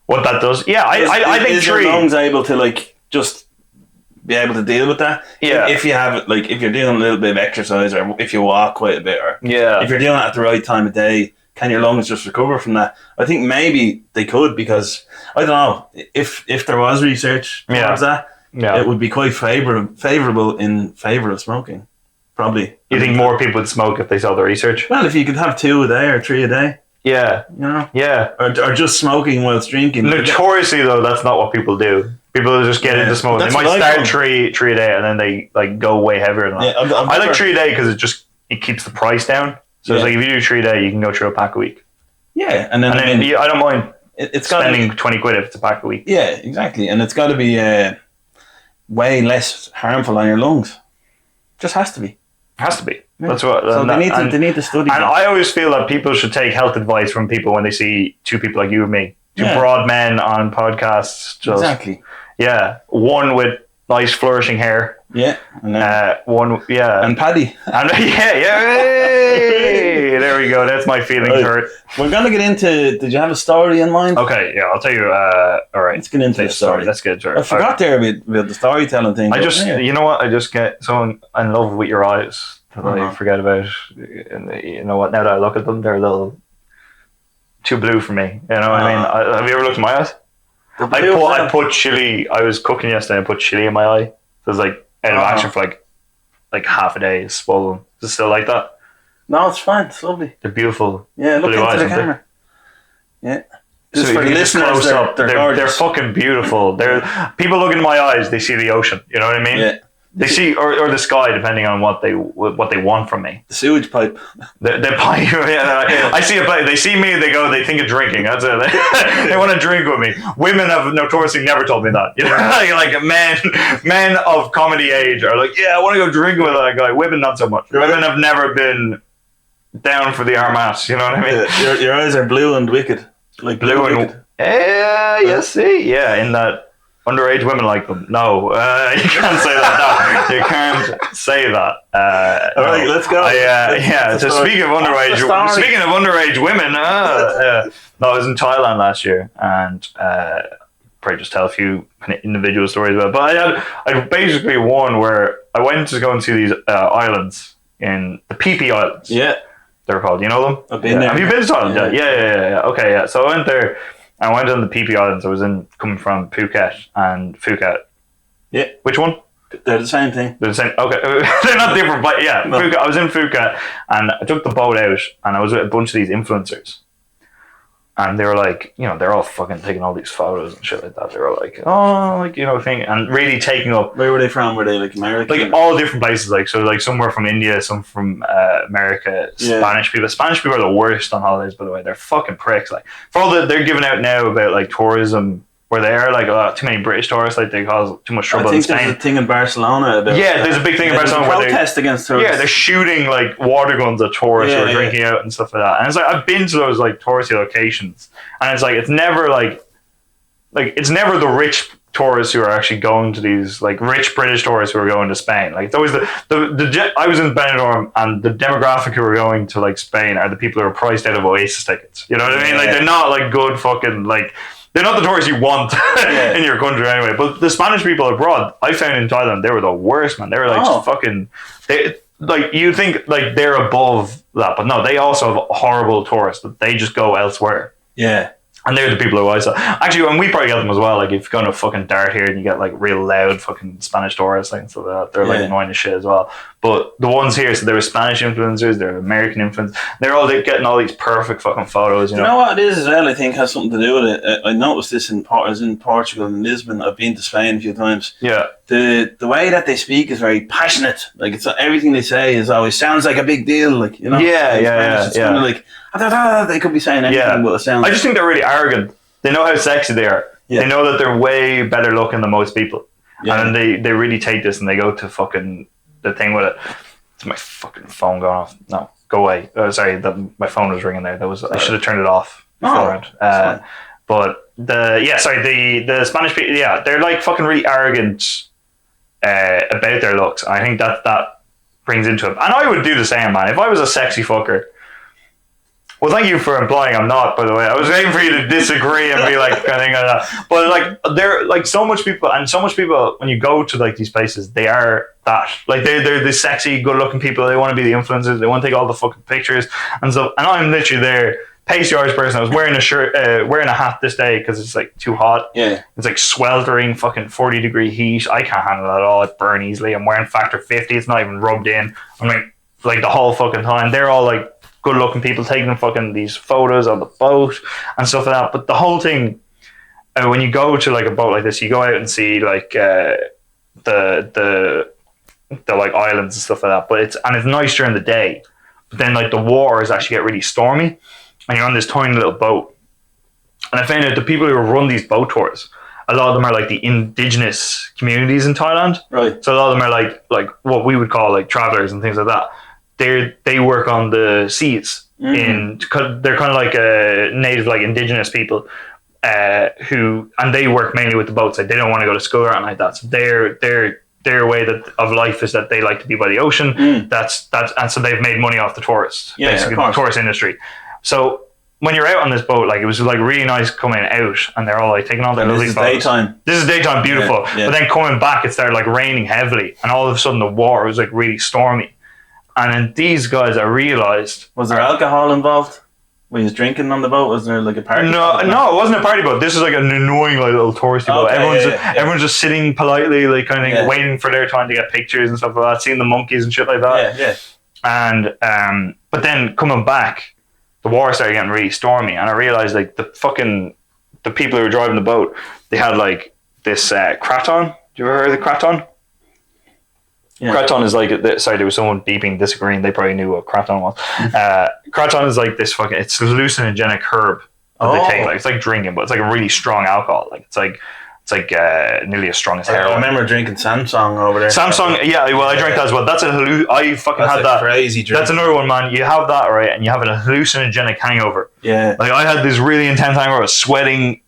What that does? Yeah, I think 3. Your lungs able to like just be able to deal with that. Yeah. If you have if you're doing a little bit of exercise, or if you walk quite a bit, or if you're doing it at the right time of day, can your lungs just recover from that? I think maybe they could, because I don't know if there was research towards that, it would be quite favorable in favor of smoking. Probably. You think more people would smoke if they saw the research? Well, if you could have 2 a day or 3 a day. Yeah. Yeah. Or just smoking whilst drinking. Notoriously, though, that's not what people do. People just get into smoking. They might start 3 a day and then they like go way heavier than that. I like 3 a day because it keeps the price down. So it's like if you do 3 a day, you can go through a pack a week. Yeah, and then I don't mind it's spending 20 quid if it's a pack a week. Yeah, exactly, and it's got to be way less harmful on your lungs. Just has to be. Has to be. That's what. So they need to study. And I always feel that people should take health advice from people when they see 2 people like you and me, 2 broad men on podcasts. Exactly. Yeah, one with nice flourishing hair. Yeah, and one. Yeah, and Paddy. And hey, there we go. That's my feelings hurt. We're gonna get into. Did you have a story in mind? Okay, yeah, I'll tell you. All right, let's get into the story. Let's get into it. I forgot there about the storytelling thing. You know what? I just get so in love with your eyes that I forget about. And you know what? Now that I look at them, they're a little too blue for me. You know what I mean? Have you ever looked at my eyes? I put chili. I was cooking yesterday. I put chili in my eye. So it was like out of action for like half a day. It's swollen. Is it still like that? No, it's fine. It's lovely. They're beautiful. Yeah, look into the camera. Yeah. Just for the listeners, they're fucking beautiful. People look into my eyes, they see the ocean. You know what I mean? Yeah. They see or the sky, depending on what they want from me. The sewage pipe. The pipe. Yeah, I see a pipe. They see me. They think of drinking. That's it. They want to drink with me. Women have notoriously never told me that. You know, like men of comedy age are like, yeah, I want to go drink with that guy. Women not so much. Women have never been down for the Armas. You know what I mean? Yeah, your eyes are blue and wicked. Like blue and wicked. You see, in that. Underage women like them. No, you can't say that. No, you can't say that. All right, let's go. So speaking of underage women, no, I was in Thailand last year, and probably just tell a few kind of individual stories about it. But I had basically one where I went to go and see these islands in the Phi Islands. Yeah, they're called. You know them? I've been there. Have you been to Thailand? Yeah. Okay, yeah. So I went there. I went on the Phi Islands. I was coming from Phuket and Phuket. Yeah. Which one? They're the same thing. They're the same. Okay. They're not different, but yeah. No. Phuket. I was in Phuket and I took the boat out and I was with a bunch of these influencers. And they were like, they're all fucking taking all these photos and shit like that. They were like, thing, and really taking up. Where were they from? Were they like American? Like all different places. Like some were from India, some from America. Spanish people. Spanish people are the worst on holidays, by the way. They're fucking pricks. Like for all that they're giving out now about like tourism, where they are like too many British tourists, like they cause too much trouble in Spain. There's a thing in Barcelona about there's a big thing in Barcelona where protest against tourists. Yeah, they're shooting like water guns at tourists who are drinking out and stuff like that. And it's like I've been to those like touristy locations, and it's like it's never it's never the rich tourists who are actually going to these like rich British tourists who are going to Spain. Like it's always I was in Benidorm, and the demographic who are going to like Spain are the people who are priced out of Oasis tickets. You know what I mean? Like they're not like good fucking like. They're not the tourists you want in your country anyway. But the Spanish people abroad, I found in Thailand, they were the worst, man. They were like just fucking. You think like they're above that, but no, they also have horrible tourists that they just go elsewhere. Yeah. And they're the people who I saw. Actually, and we probably get them as well. Like, if you go to a fucking dart here and you get, like, real loud fucking Spanish tourists, like, so that they're, like, annoying as shit as well. But the ones here, so there were Spanish influencers, there were American influencers. They're all getting all these perfect fucking photos, you know. You know what it is as well, I think, has something to do with it. I noticed this I was in Portugal and Lisbon. I've been to Spain a few times. Yeah. The way that they speak is very passionate. Like, it's everything they say is always sounds like a big deal, like, you know. It's kind of like, they could be saying anything, but it sounds. I just think they're really arrogant. They know how sexy they are. Yeah. They know that they're way better looking than most people. Yeah. And then they really take this and they go to fucking the thing with it. It's my fucking phone going off. No, go away. Sorry, my phone was ringing there. I should have turned it off beforehand. But the Spanish people, they're like fucking really arrogant about their looks. I think that brings into it. And I would do the same, man. If I was a sexy fucker. Well, thank you for implying I'm not, by the way. I was waiting for you to disagree and be like, kind of thing like that. But like, they're like so much people, when you go to like these places, they are that. Like they're the sexy, good-looking people. They want to be the influencers. They want to take all the fucking pictures and stuff. And I'm literally there, pasty Irish person. I was wearing a shirt, wearing a hat this day because it's like too hot. Yeah, it's like sweltering, fucking 40-degree heat. I can't handle that at all. I burn easily. I'm wearing factor 50. It's not even rubbed in. I'm like the whole fucking time. They're all like good-looking people taking fucking these photos on the boat and stuff like that. But the whole thing, when you go to like a boat like this, you go out and see like the like islands and stuff like that. But it's nice during the day. But then like the waters actually get really stormy, and you're on this tiny little boat. And I found out the people who run these boat tours, a lot of them are like the indigenous communities in Thailand. Right. So a lot of them are like what we would call like travelers and things like that. They work on the seas they're kind of like native, like indigenous people and they work mainly with the boats. Like they don't want to go to school or anything like that. So their way of life is that they like to be by the ocean. That's and so they've made money off the tourists, basically the tourist industry. So when you're out on this boat, like it was like really nice coming out, and they're all like taking all their lovely photos. This is daytime, beautiful. Yeah. But then coming back, it started like raining heavily, and all of a sudden the water was like really stormy. And then these guys, I realised... Was there alcohol involved? Were you drinking on the boat? Was there like a party? No, it wasn't a party boat. This is like an annoying like little touristy boat. Everyone's just sitting politely, like kind of waiting for their time to get pictures and stuff like that, seeing the monkeys and shit like that. Yeah. And but then coming back, the water started getting really stormy, and I realized like the people who were driving the boat, they had like this kraton. Do you ever heard of the kraton? Yeah. Kraton is like, sorry, there was someone beeping, disagreeing. They probably knew what kraton was. Kraton is like this it's hallucinogenic herb that they take. Like it's like drinking, but it's like a really strong alcohol. Like it's like nearly as strong as heroin. I remember drinking Samsung over there. Samsung, yeah. Well, I drank that as well. That's I fucking had that. Crazy drink. That's another one, man. You have that, right, and you have a hallucinogenic hangover. Yeah. Like I had this really intense hangover. I was sweating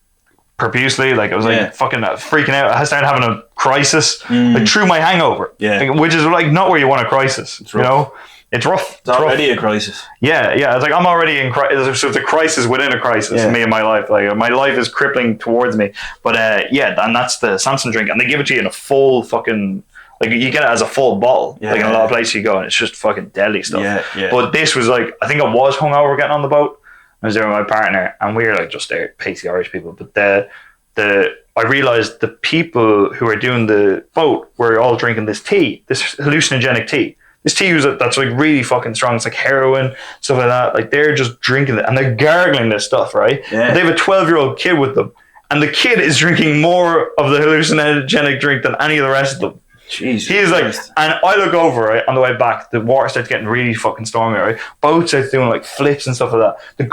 profusely, like I was like fucking freaking out. I started having a crisis like through my hangover, which is like not where you want a crisis. You know, it's rough. It's already a crisis. Yeah. It's like I'm already in crisis. So it's a crisis within a crisis. Me and my life, like my life is crippling towards me. But and that's the Samsung drink, and they give it to you in a full fucking. Like you get it as a full bottle, like in a lot of places you go, and it's just fucking deadly stuff. But this was like, I think I was hungover getting on the boat. I was there with my partner, and we were like just there, pasty Irish people. But I realized the people who were doing the boat were all drinking this tea, this hallucinogenic tea. This tea that's like really fucking strong. It's like heroin, stuff like that. Like they're just drinking it, and they're gargling this stuff, right? Yeah. They have a 12-year-old kid with them, and the kid is drinking more of the hallucinogenic drink than any of the rest of them. Jesus He's like, Christ. and I look over, right, on the way back, the water starts getting really fucking stormy, right? Boat starts doing like flips and stuff like that. The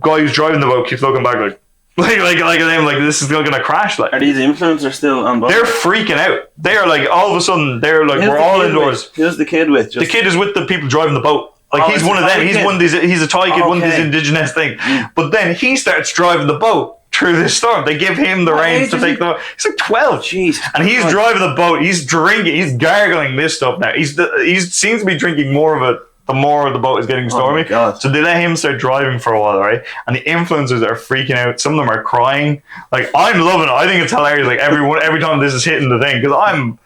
guy who's driving the boat keeps looking back like this is gonna crash. Like, are these influencers still on board? They're freaking out. They are like, all of a sudden, they're like, we're all indoors. Who's the kid with? The kid is with the people driving the boat. Like he's one of them. He's one of these. He's a Thai kid, one of these indigenous thing. But then he starts driving the boat through this storm. They give him the reins to take the boat. He's like 12. Jeez. And he's driving the boat. He's drinking. He's gargling this stuff now. He seems to be drinking more of it the more the boat is getting stormy. So they let him start driving for a while, right? And the influencers are freaking out. Some of them are crying. Like, I'm loving it. I think it's hilarious. Like every time this is hitting the thing, because I'm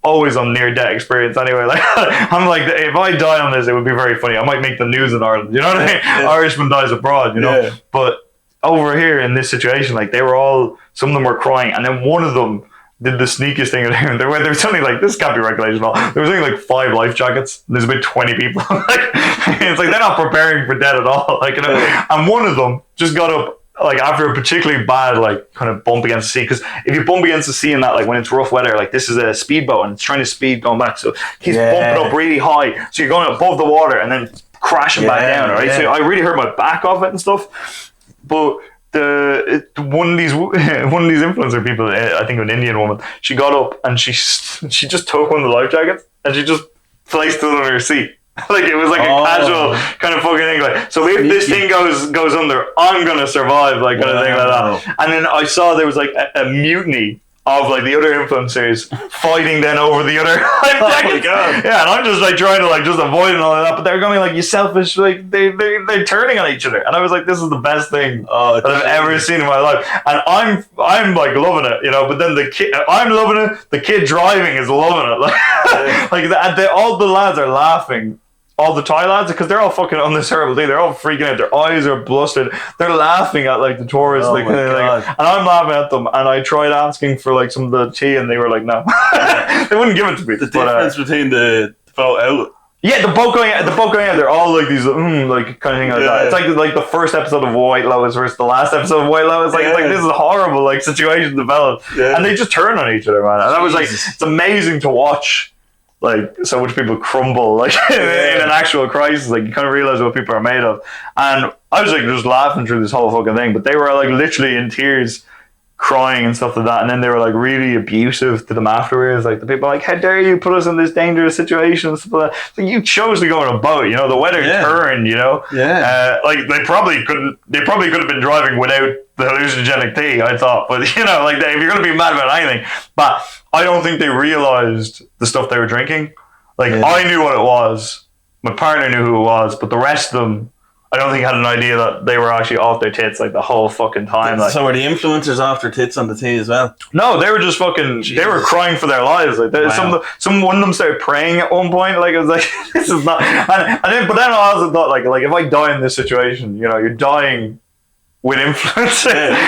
always on near-death experience anyway. Like I'm like, if I die on this, it would be very funny. I might make the news in Ireland. You know what I mean? Yeah. Irishman dies abroad. You know, but over here in this situation, like some of them were crying, and then one of them did the sneakiest thing. There was only like, this can't be regulation at all. There was only like 5 life jackets. There's about 20 people. It's like they're not preparing for death at all. Like, you know, and one of them just got up like after a particularly bad like kind of bump against the sea. Because if you bump against the sea in that, like when it's rough weather, like this is a speedboat and it's trying to speed going back, so he's bumping up really high. So you're going above the water and then crashing back down, right? So I really hurt my back off it and stuff. But one of these influencer people, I think an Indian woman, she got up and she just took one of the life jackets and she just placed it on her seat. Like it was like a casual kind of fucking thing. Like, so if this thing goes under, I'm gonna survive, like kind of thing like that. And then I saw there was like a mutiny of like the other influencers fighting then over the other life jackets. My God. Yeah, and I'm just like trying to like just avoid and all of that, but they're going like, you selfish, like they're turning on each other, and I was like, this is the best thing that I've ever seen in my life, and I'm like loving it, you know. But then the kid, I'm loving it. The kid driving is loving it. Like all the lads are laughing. All the Thai lads, because they're all fucking on this terrible thing. They're all freaking out. Their eyes are blustered. They're laughing at like the tourists, and I'm laughing at them. And I tried asking for like some of the tea, and they were like, no, they wouldn't give it to me. The difference between the boat out. Yeah, the boat going out. They're all like these, like kind of thing like that. It's like the first episode of White Lotus versus the last episode of White Lotus. Like it's like this is a horrible like situation developed, and they just turn on each other, man. And I was like, it's amazing to watch. Like so much people crumble like in an actual crisis. Like you kind of realize what people are made of. And I was like just laughing through this whole fucking thing, but they were like literally in tears, crying and stuff like that. And then they were like really abusive to them afterwards. Like the people like, how dare you put us in this dangerous situation and stuff like that. So you chose to go on a boat, you know, the weather turned, you know. Like they probably could have been driving without the hallucinogenic tea, I thought. But you know, like if you're gonna be mad about anything, but I don't think they realized the stuff they were drinking. Like I knew what it was. My partner knew who it was, but the rest of them, I don't think had an idea that they were actually off their tits like the whole fucking time. Like, so were the influencers off their tits on the tea as well? No, they were just fucking. Jesus. They were crying for their lives. Like wow. One of them started praying at one point. Like it was like this is not. But then I also thought like if I die in this situation, you're dying with influence,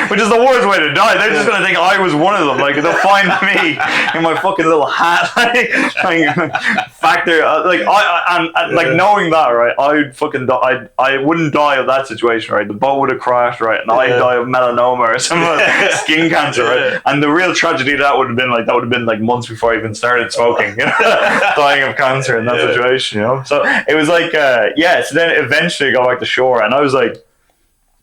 which is the worst way to die. They're just gonna think I was one of them. Like they'll find me in my fucking little hat, factor. Like knowing that, right? I'd fucking die. I wouldn't die of that situation, right? The boat would have crashed, right? And I'd die of melanoma or some skin cancer, right? And the real tragedy that would have been like months before I even started smoking, dying of cancer in that situation, So it was like, So then eventually I got back to shore, and I was like.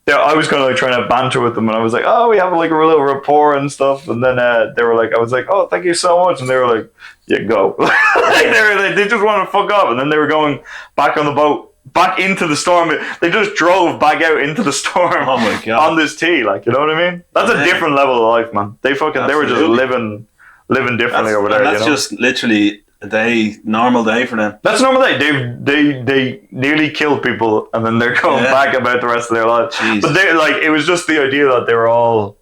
I was kind of like trying to banter with them, and I was like, "Oh, we have like a little rapport and stuff." And then they were like, "I was like, oh, thank you so much," and they were like, "Yeah, go." They just want to fuck off, and then they were going back on the boat, back into the storm. They just drove back out into the storm. Oh my God. On this tea, like you know what I mean? That's a different level of life, man. They were just living differently over there. That's just literally. Normal day for them. That's a normal day. They nearly killed people, and then they're going back about the rest of their lives. Jeez. But it was just the idea that they were all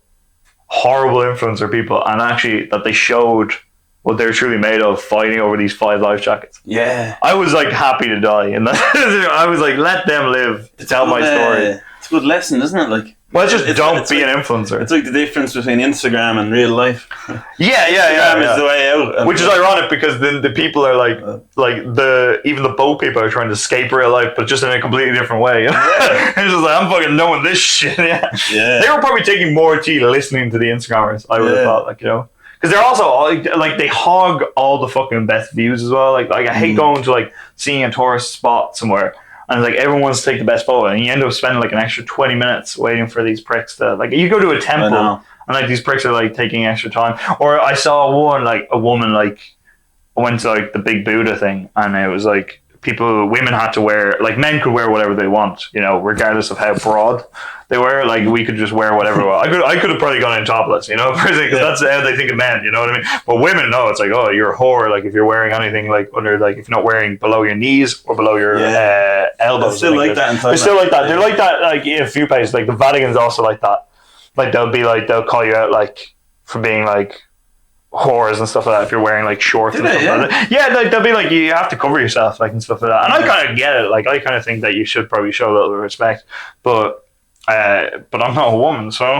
horrible influencer people, and actually that they showed what they're truly made of, fighting over these 5 life jackets. Yeah, I was like happy to die, and I was like, let them live to tell my story. It's a good lesson, isn't it? Like. Well, don't be an influencer. It's like the difference between Instagram and real life. Yeah. Instagram is the way out. Which is ironic because then the people are even the boat people are trying to escape real life, but just in a completely different way. It's just like, I'm fucking knowing this shit. Yeah. They were probably taking more tea listening to the Instagrammers, I would have thought, because they're also they hog all the fucking best views as well. Like I hate going to seeing a tourist spot somewhere. And everyone wants to take the best photo, and you end up spending an extra 20 minutes waiting for these pricks to you go to a temple and these pricks are taking extra time. Or I saw a woman went to the big Buddha thing, and it was women had to wear men could wear whatever they want, regardless of how broad they were. We could just wear whatever. I could have probably gone in topless, because that's how they think of men. You know what I mean? But women, no, it's oh, you're a whore. If you're wearing anything under if you're not wearing below your knees or below your elbows. They're still like that. They're still like that. They're like that. In a few places, the Vatican's also like that. They'll call you out for being whores and stuff like that if you're wearing shorts and stuff like that. Yeah, they'll be you have to cover yourself and stuff like that. And I kind of get it. I kind of think that you should probably show a little bit of respect, but I'm not a woman, so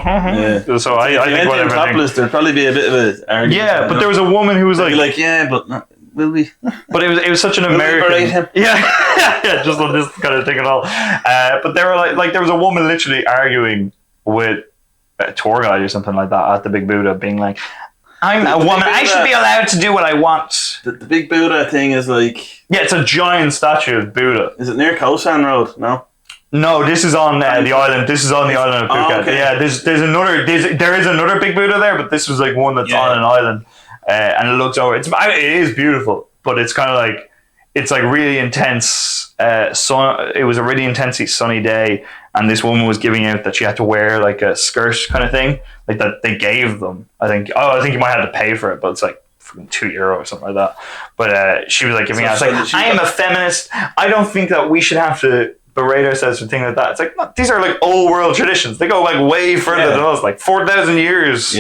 so I think whatever. Topless, there'd probably be a bit of an argument. Yeah, but there was a woman who was but not, will we? But it was such an American. Yeah, just on this kind of thing and all. But they were there was a woman literally arguing with a tour guide or something like that at the Big Buddha, being I'm a woman. I should be allowed to do what I want. The Big Buddha thing is it's a giant statue of Buddha. Is it near Koh San Road? No, this is on the island. This is on the island of Phuket. Okay. Yeah, there is another Big Buddha there, but this was one that's on an island, and it looks over. It is beautiful, but it's kind of it's really intense. It was a really intensely sunny day, and this woman was giving out that she had to wear a skirt kind of thing, that they gave them. I think you might have to pay for it, but it's €2 or something like that. But she was giving out. I am a feminist. I don't think that we should have to berate ourselves for things like that. It's no, these are old world traditions. They go way further than us, 4,000 years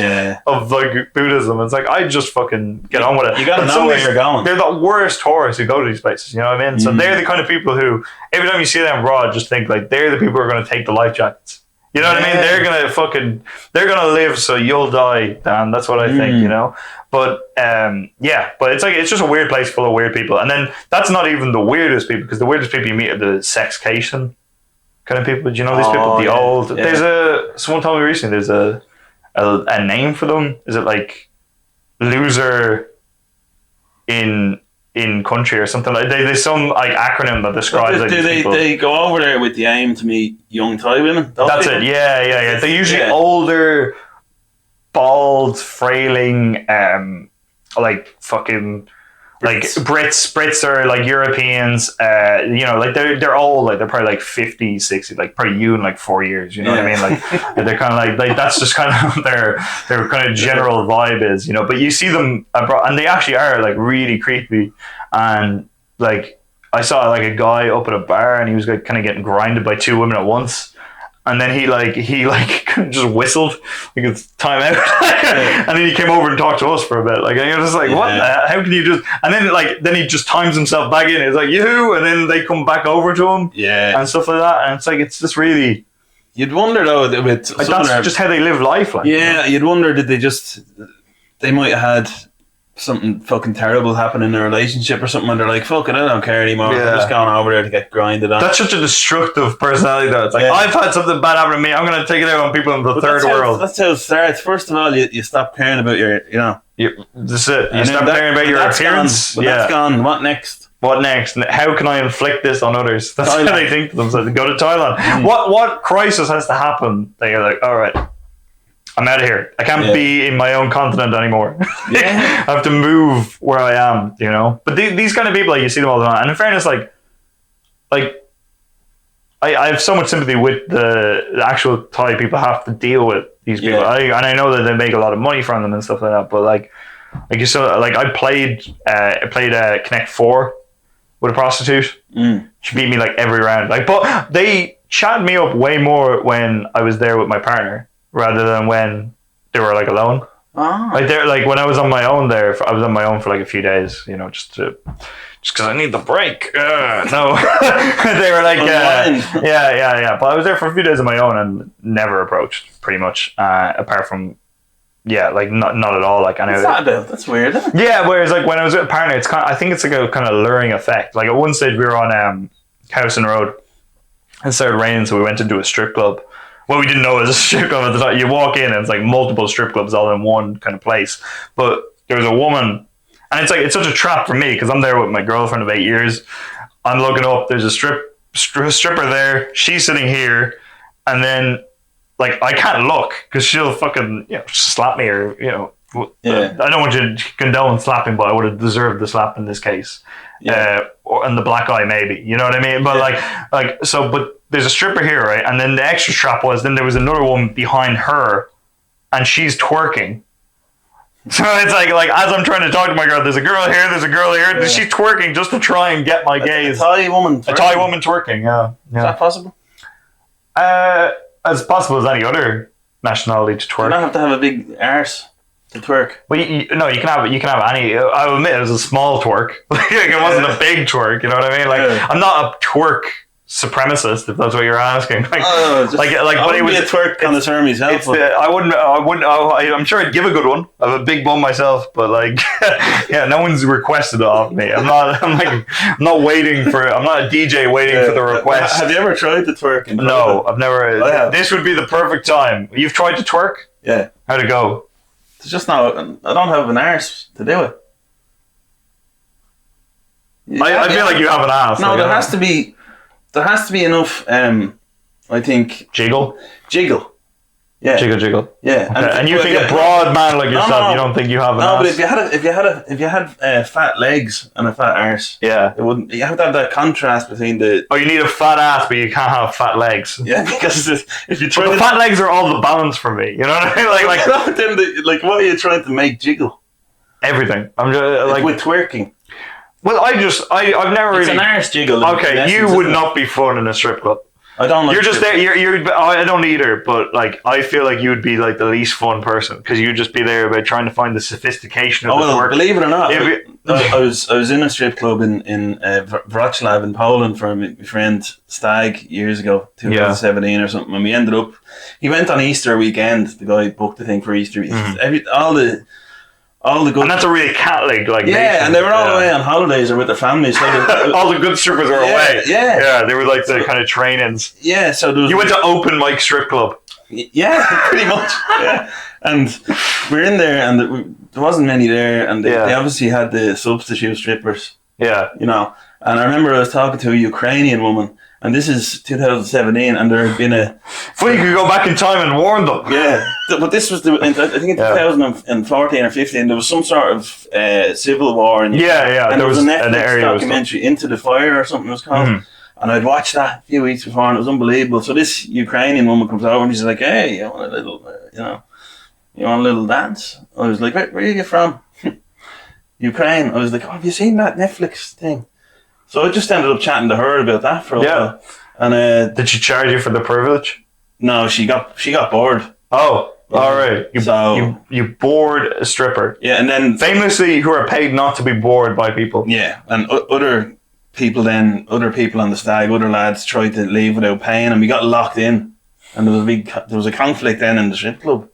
of Buddhism. It's I just fucking get on with it. You gotta know where you're going. They're the worst tourists who go to these places. You know what I mean? So they're the kind of people who every time you see them abroad, just think they're the people who are going to take the life jackets. You know what I mean? They're gonna live so you'll die, Dan. That's what I think, But but it's just a weird place full of weird people. And then that's not even the weirdest people, because the weirdest people you meet are the sexcation kind of people. Do you know these people? The old someone told me recently there's a name for them. Is it loser in country or something there's some acronym that describes they go over there with the aim to meet young Thai women. That's it. Yeah. They're usually older, bald, frailing, fucking Brits or Europeans. They're old. They're probably 50, 60. Probably you in 4 years. You know what I mean? They're kind of that's just kind of their kind of general vibe is. But you see them abroad, and they actually are really creepy, and I saw like a guy up at a bar and he was like kind of getting grinded by two women at once. And then he just whistled like it's time out. And then he came over and talked to us for a bit. Like, and you're just like, what? How can you just? And then he just times himself back in. It's like, yoo-hoo! And then they come back over to him. Yeah. And stuff like that. And it's like, it's just really. You'd wonder though with like that's just how they live life. Like, yeah, you'd wonder did they might have had something fucking terrible happen in their relationship or something, and they're like, fuck it, I don't care anymore. Yeah. I'm just going over there to get grinded on. That's such a destructive personality though. It's like, I've had something bad happen to me, I'm going to take it out on people in the third world. That's how it starts. First of all, you stop caring about your, that's it. You stop caring about your appearance. That's gone. What next? What next? How can I inflict this on others? That's how they think to themselves. Go to Thailand. What crisis has to happen that you're like, all right, I'm out of here. I can't be in my own continent anymore. I have to move where I am, But these kind of people, like, you see them all the time. And in fairness, like I have so much sympathy with the actual Thai people have to deal with these people. And I know that they make a lot of money from them and stuff like that. But like you saw, like I played Connect 4 with a prostitute. She beat me like every round. Like, but they chatted me up way more when I was there with my partner, rather than when they were like alone. Like when I was on my own there, I was on my own for like a few days, just because I need the break. No, they were like, yeah. But I was there for a few days on my own and never approached, pretty much, apart from, like not at all. Like I know. What's that about? That's weird, isn't it? Yeah, whereas like when I was with a partner, I think it's like a kind of luring effect. Like at one stage we were on House and Road, and it started raining, so we went into a strip club. Well, we didn't know it was a strip club at the time. You walk in and it's like multiple strip clubs all in one kind of place. But there was a woman, and it's such a trap for me because I'm there with my girlfriend of 8 years. I'm looking up, there's a stripper there. She's sitting here, and then like I can't look because she'll fucking slap me or I don't want you to condone slapping, but I would have deserved the slap in this case. And the black eye maybe, you know what I mean? But but there's a stripper here, right? And then the extra trap was then there was another woman behind her, and she's twerking. So it's like as I'm trying to talk to my girl, there's a girl here, yeah. She's twerking just to try and get my gaze. A Thai woman twerking, yeah. Is that possible? As possible as any other nationality to twerk. You don't have to have a big arse to twerk. Well, you can have any. I'll admit it was a small twerk. Like it wasn't a big twerk. You know what I mean? Like I'm not a twerk supremacist, if that's what you're asking. Like, but it was a twerk connoisseur myself. I wouldn't. I'm sure I'd give a good one. I have a big bum myself, but like, no one's requested it of me. I'm not waiting for. I'm not a DJ waiting for the request. Have you ever tried to twerk? No, I've never. This would be the perfect time. You've tried to twerk? Yeah. How'd it go? It's just I don't have an arse to do it. I feel like you have an ass. No, there has to be. There has to be enough. I think jiggle. Yeah. Jiggle. Yeah. Okay. And you think a broad man like yourself, you don't think you have an ass? No, but if you had fat legs and a fat arse, it wouldn't. You have to have that contrast between the. Oh, you need a fat ass, but you can't have fat legs. Yeah, because if you try, the fat legs are all the balance for me. You know what I mean? Like what are you trying to make jiggle? Everything. I'm just with twerking. Well, I've never really. It's an arse jiggle. Okay, you would not be fun in a strip club. I don't. You're just there. I don't either. But like, I feel like you would be like the least fun person because you'd just be there about trying to find the sophistication of the work. Believe it or not, I was in a strip club in Wrocław in Poland for my friend Stag years ago, 2017 or something. And we ended up. He went on Easter weekend. The guy booked the thing for Easter. All the good, and that's a really Catholic nation. And they were all away on holidays or with their families. So all the good strippers were away. They were like the kind of trainings. Yeah, so you went to open mic strip club. Yeah, pretty much. Yeah, and we're in there, and there wasn't many there, and they obviously had the substitute strippers. Yeah, and I remember I was talking to a Ukrainian woman. And this is 2017, and there had been a. Well, you could go back in time and warn them. Yeah, but this was I think in 2014 or 15, there was some sort of civil war. And there was a Netflix documentary, Into the Fire or something it was called. Mm-hmm. And I'd watched that a few weeks before, and it was unbelievable. So this Ukrainian woman comes over, and she's like, "Hey, you want a little dance?" I was like, "Where are you from?" Ukraine. I was like, "Oh, have you seen that Netflix thing?" So I just ended up chatting to her about that for a while. And did she charge you for the privilege? No, she got bored. Oh, all right. You bored a stripper. Yeah, and then famously, who are paid not to be bored by people. Yeah, and other people on the stag, other lads tried to leave without paying, and we got locked in. And there was a conflict then in the strip club.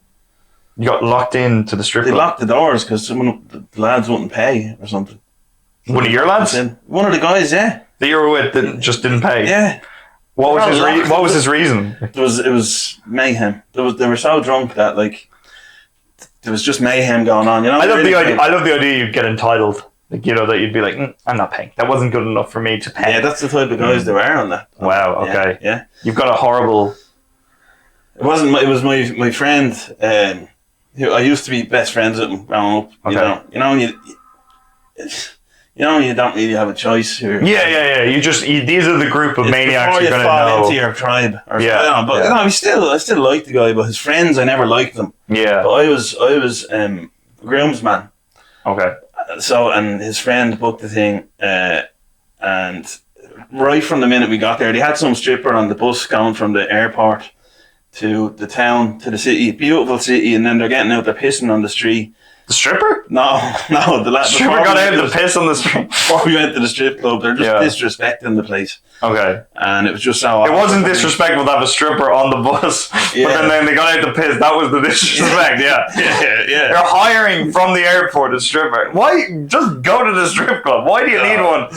You got locked into the strip club? They locked the doors because the lads wouldn't pay or something. One of your lads? One of the guys, yeah. That you were with just didn't pay? Yeah. What was his reason? It was mayhem. They were so drunk that there was just mayhem going on. You know. I love the idea you'd get entitled. Like, you know, that you'd be like, I'm not paying. That wasn't good enough for me to pay. Yeah, that's the type of guys they were on that. Wow. Okay. Yeah. You've got a horrible. It wasn't. It was my friend. Who I used to be best friends with him growing up. Okay. You don't really have a choice here. Yeah. These are the group of maniacs you're going to know. Fall into your tribe. I still like the guy, but his friends, I never liked them. Yeah. But I was groomsman. Okay. So, and his friend booked the thing, and right from the minute we got there, they had some stripper on the bus going from the airport to the town, to the city, beautiful city, and then they're getting out, they're pissing on the street. The stripper? No, the stripper got out to piss on the street. Before we went to the strip club, they're just disrespecting the place. Okay. And it was just so... It wasn't disrespectful to have a stripper on the bus, but then they got out to piss. That was the disrespect, yeah. They're hiring from the airport a stripper. Why? Just go to the strip club. Why do you need one?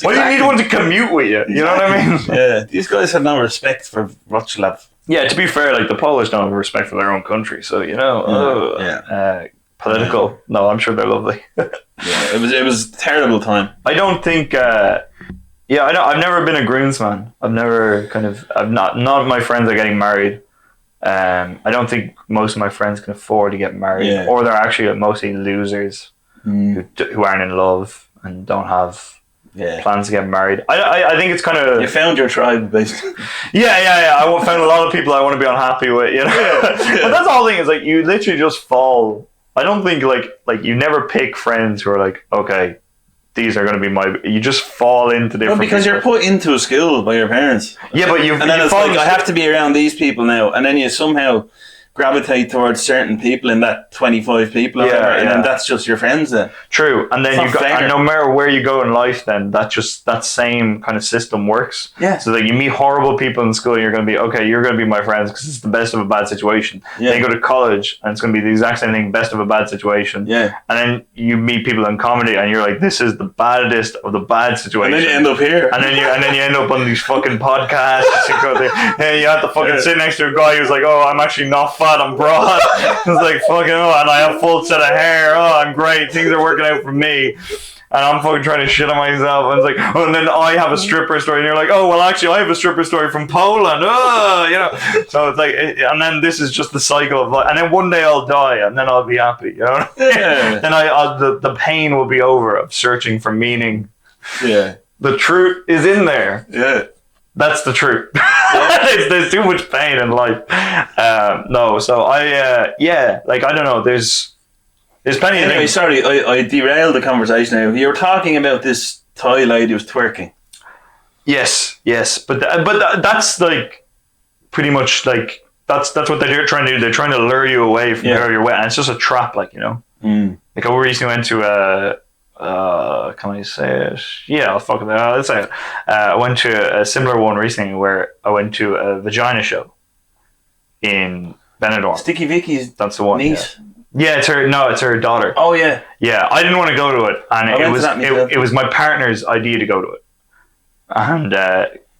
Why do you need one to commute with you? You know what I mean? Yeah, these guys had no respect for Wrocław. Yeah, to be fair, like the Polish don't have respect for their own country, so, you know... Political. No, I'm sure they're lovely. It was a terrible time. I don't think. I've never been a groomsman. None of my friends are getting married. I don't think most of my friends can afford to get married, or they're actually mostly losers who aren't in love and don't have plans to get married. I think it's kind of... You found your tribe, basically. Yeah. I found a lot of people I want to be unhappy with, you know. But that's the whole thing, is like you literally just fall. I don't think like you never pick friends who are like, okay, these are going to be you just fall into different because people. You're put into a school by your parents. Yeah, but and then it's like, I have to be around these people now, and then you somehow gravitate towards certain people in that 25 people, and then that's just your friends then. True, and then and no matter where you go in life, then that same kind of system works. Yeah. So that you meet horrible people in school, you're going to be okay. You're going to be my friends because it's the best of a bad situation. Yeah. Then you go to college, and it's going to be the exact same thing, best of a bad situation. Yeah. And then you meet people in comedy, and you're like, this is the baddest of the bad situation. And then you end up here. And then you end up on these fucking podcasts. You have to fucking sit next to a guy who's like, oh, I'm actually not fat, I'm broad. It's like, fucking, and I have full set of hair. Oh, I'm great. Things are working out for me. And I'm fucking trying to shit on myself. And it's like, and then I have a stripper story. And you're like, oh, well, actually, I have a stripper story from Poland. Oh, you know. So it's like, and then this is just the cycle of life. And then one day I'll die, and then I'll be happy. You know. Yeah. Then the pain will be over of searching for meaning. Yeah. The truth is in there. Yeah. That's the truth. There's too much pain in life. No, so I don't know. There's plenty of things. Sorry, I derailed the conversation now. You were talking about this Thai lady who was twerking. Yes, but that's like pretty much like that's what they're trying to do. They're trying to lure you away from where you're at, and it's just a trap, like, you know. Like I recently went to can I say it? Yeah, I'll fuck it. Let's say it. I went to a similar one recently where I went to a vagina show in Benidorm. Sticky Vicky's. That's the one. Niece. Yeah, it's her daughter. Oh yeah. Yeah, I didn't want to go to it, and it was my partner's idea to go to it, and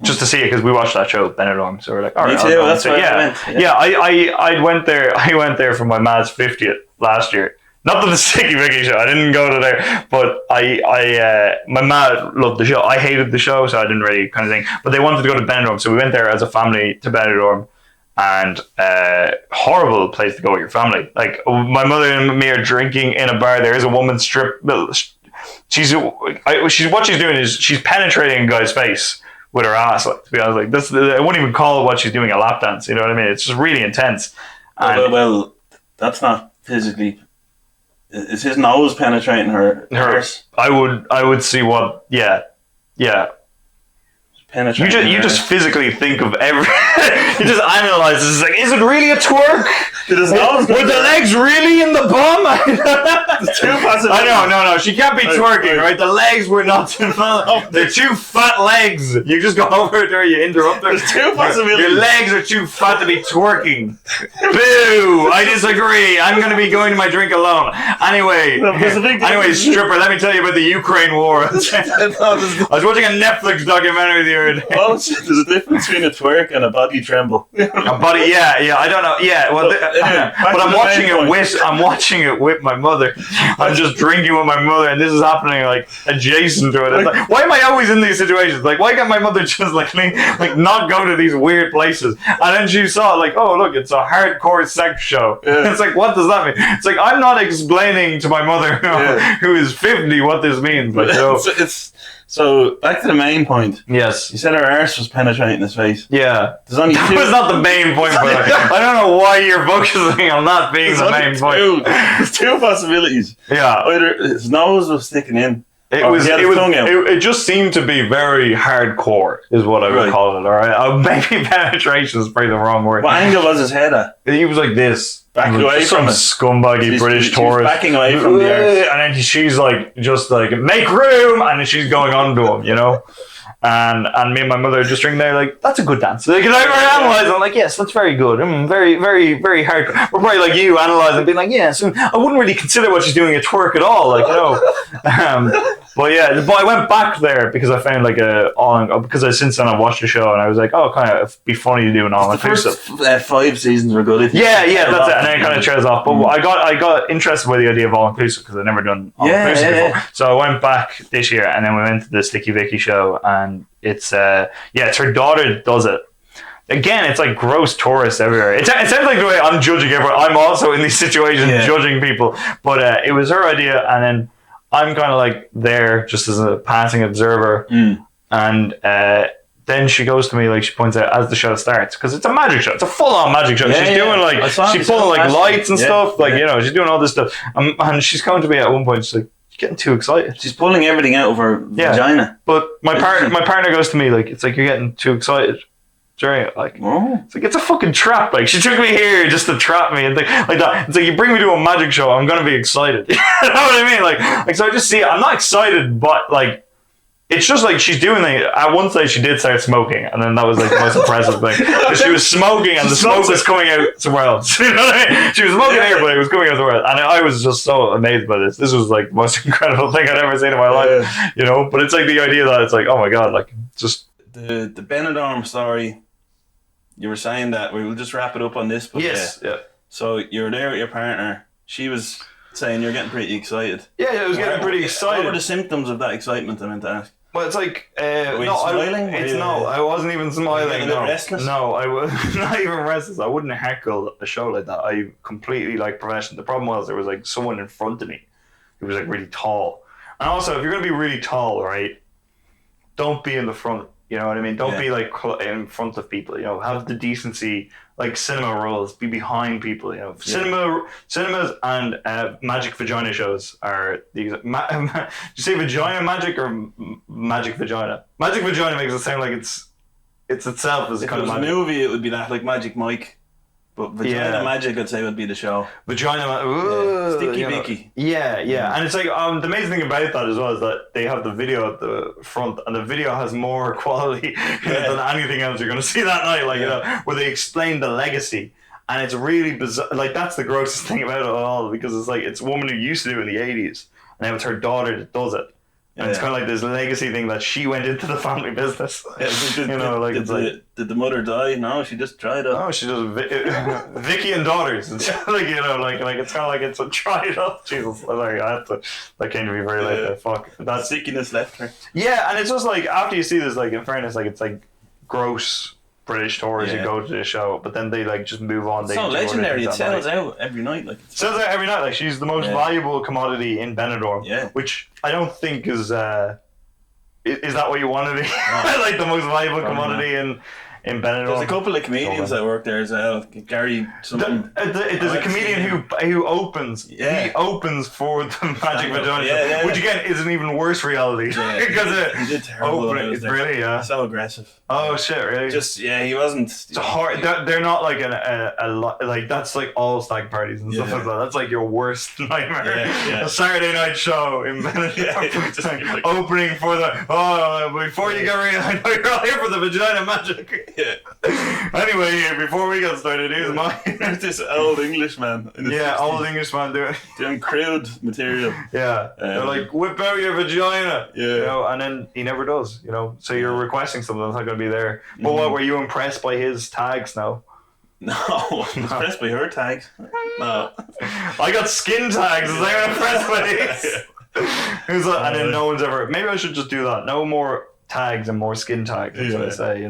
just to see it because we watched that show Benidorm, so we're like, all right. Me too. That's why I went. Yeah. I went there. I went there for my mad's 50th last year. Not to the Sticky Vicky show. I didn't go to there, but my mad loved the show. I hated the show, so I didn't really kind of thing. But they wanted to go to Benidorm, so we went there as a family to Benidorm, and horrible place to go with your family. Like, my mother and me are drinking in a bar. There is a woman what she's doing is she's penetrating a guy's face with her ass. Like, to be honest, like this, I wouldn't even call what she's doing a lap dance. You know what I mean? It's just really intense. Well, that's not physically. Is his nose penetrating her? I would see what. Yeah, Yeah. Penetrating. You just physically think of every. You just analyze this. It's like, is it really a twerk? Were the legs really in the bum? There's two possibilities. I know, no. She can't be twerking, right? The legs were not. They're two fat legs. You just go over there, you interrupt her. There's two possibilities. Your legs are too fat to be twerking. Boo! I disagree. I'm going to be going to my drink alone. Anyway, stripper, let me tell you about the Ukraine war. I was watching a Netflix documentary the other day. Oh, there's a difference between a twerk and a body tremble. A body, yeah. I don't know. Yeah, well, but I'm watching it with my mother. I'm just drinking with my mother, and this is happening like adjacent to it. It's like, why am I always in these situations? Like, why can't my mother just like not go to these weird places? And then she saw like, oh look, it's a hardcore sex show. Yeah. It's like, what does that mean? It's like, I'm not explaining to my mother who is 50 what this means. Like, so back to the main point. Yes. You said her arse was penetrating his face. Yeah. That was not the main point, but I don't know why you're focusing on that being the main point. There's two possibilities. Yeah. Either his nose was sticking in. It just seemed to be very hardcore, is what I would call it, alright? Maybe penetration is probably the wrong word. What angle was his head at? He was like this. Back away from it. Scumbaggy British tourist. Backing away from the arse. And then she's like, just like, make room! And then she's going on to him, you know? And me and my mother are just drinking there like, that's a good dance. Like, and I analyze it, I'm like, yes, that's very good. Very, very, very hard. We're probably like you, analysing, being like, yes, I wouldn't really consider what she's doing a twerk at all, like, you know. But I went back there because I found like because since then I've watched the show and I was like, oh, kind of be funny to do an all inclusive. The first 5 seasons were good. Yeah, that's it. And then it kind of trails off. But I got interested by the idea of all inclusive because I'd never done all inclusive before. So I went back this year and then we went to the Sticky Vicky show and it's her daughter does it. Again, it's like gross tourists everywhere. It sounds like the way I'm judging everyone. I'm also in these situations judging people. But it was her idea and then I'm kind of like there just as a passing observer. And then she goes to me, like she points out as the show starts, because it's a magic show. It's a full-on magic show. She's doing like, she's pulling like lights and stuff. Like, you know, she's doing all this stuff. And she's coming to me at one point, she's like, you're getting too excited. She's pulling everything out of her vagina. But my partner goes to me, like, it's like, you're getting too excited. Like, it's like, it's a fucking trap. Like, she took me here just to trap me and like that. It's like, you bring me to a magic show, I'm gonna be excited. You know what I mean? Like so I just see it. I'm not excited, but like, it's just like she's doing it. At one stage, she did start smoking, and then that was like the most impressive thing. She was smoking, and the smoke was coming out somewhere else. You know what I mean? She was smoking here, but it was coming out somewhere else. And I was just so amazed by this. This was like the most incredible thing I'd ever seen in my life. You know, but it's like the idea that it's like, oh my god, like just the Benidorm story. You were saying that we will just wrap it up on this, but so you were there with your partner. She was saying you're getting pretty excited. Yeah, I was getting pretty excited. What were the symptoms of that excitement? I meant to ask. Well, it's like were you smiling? I wasn't even smiling. No, restless? No, I was not even restless. I wouldn't heckle a show like that. I completely like professional. The problem was there was like someone in front of me who was like really tall, and also if you're gonna be really tall, right, don't be in the front. You know what I mean? Don't be like in front of people. You know, have the decency, like cinema rules. Be behind people. You know, cinemas and magic vagina shows are these. Did you say vagina magic or magic vagina? Magic vagina makes it sound like it's itself as a kind of magic. If it was a movie, it would be that like Magic Mike. But Vagina Magic, I'd say, would be the show. Vagina Sticky Vicky. Yeah. And it's like, the amazing thing about that as well is that they have the video at the front, and the video has more quality than anything else you're going to see that night. Like, you know, where they explain the legacy. And it's really bizarre. Like, that's the grossest thing about it all, because it's like, it's a woman who used to do it in the 80s, and now it's her daughter that does it. And it's kind of like this legacy thing that she went into the family business. You know, like did the mother die? No, she just tried up. No, she just Vicky and daughters. It's like, you know, like it's kind of like it's a tried up. Jesus, sorry, that came to me very late. There. Fuck, that sickiness left her. Yeah, and it's just like after you see this, like in fairness, like it's like gross British tourists who go to the show, but then they like just move on. It's so legendary. It sells out every night. Like sells out every night. Like she's the most valuable commodity in Benidorm. Yeah, which I don't think is that what you want to be? No. Like the most valuable commodity in Benidorm. There's a couple of comedians that work there as well. Gary, something. There's a comedian who opens. Yeah. He opens for the Magic Vagina, which again is an even worse reality because he did terrible. It's really so aggressive. Oh shit! Really? Just he wasn't. It's hard. They're not like like that's like all stag parties and stuff like that. That's like your worst nightmare. A Saturday night show in Benidorm, opening for the before you get ready. I know you're all here for the Vagina Magic. Anyway, before we get started, here's there's this old Englishman. Old Englishman doing crude material. They're like, whip out your vagina. And then he never does. So you're requesting something that's not going to be there. But what, were you impressed by his tags now? No, I'm impressed by her tags. No, I got skin tags. Is I'm impressed by these. And then no one's ever. Maybe I should just do that. No more tags and more skin tags. That's what I say.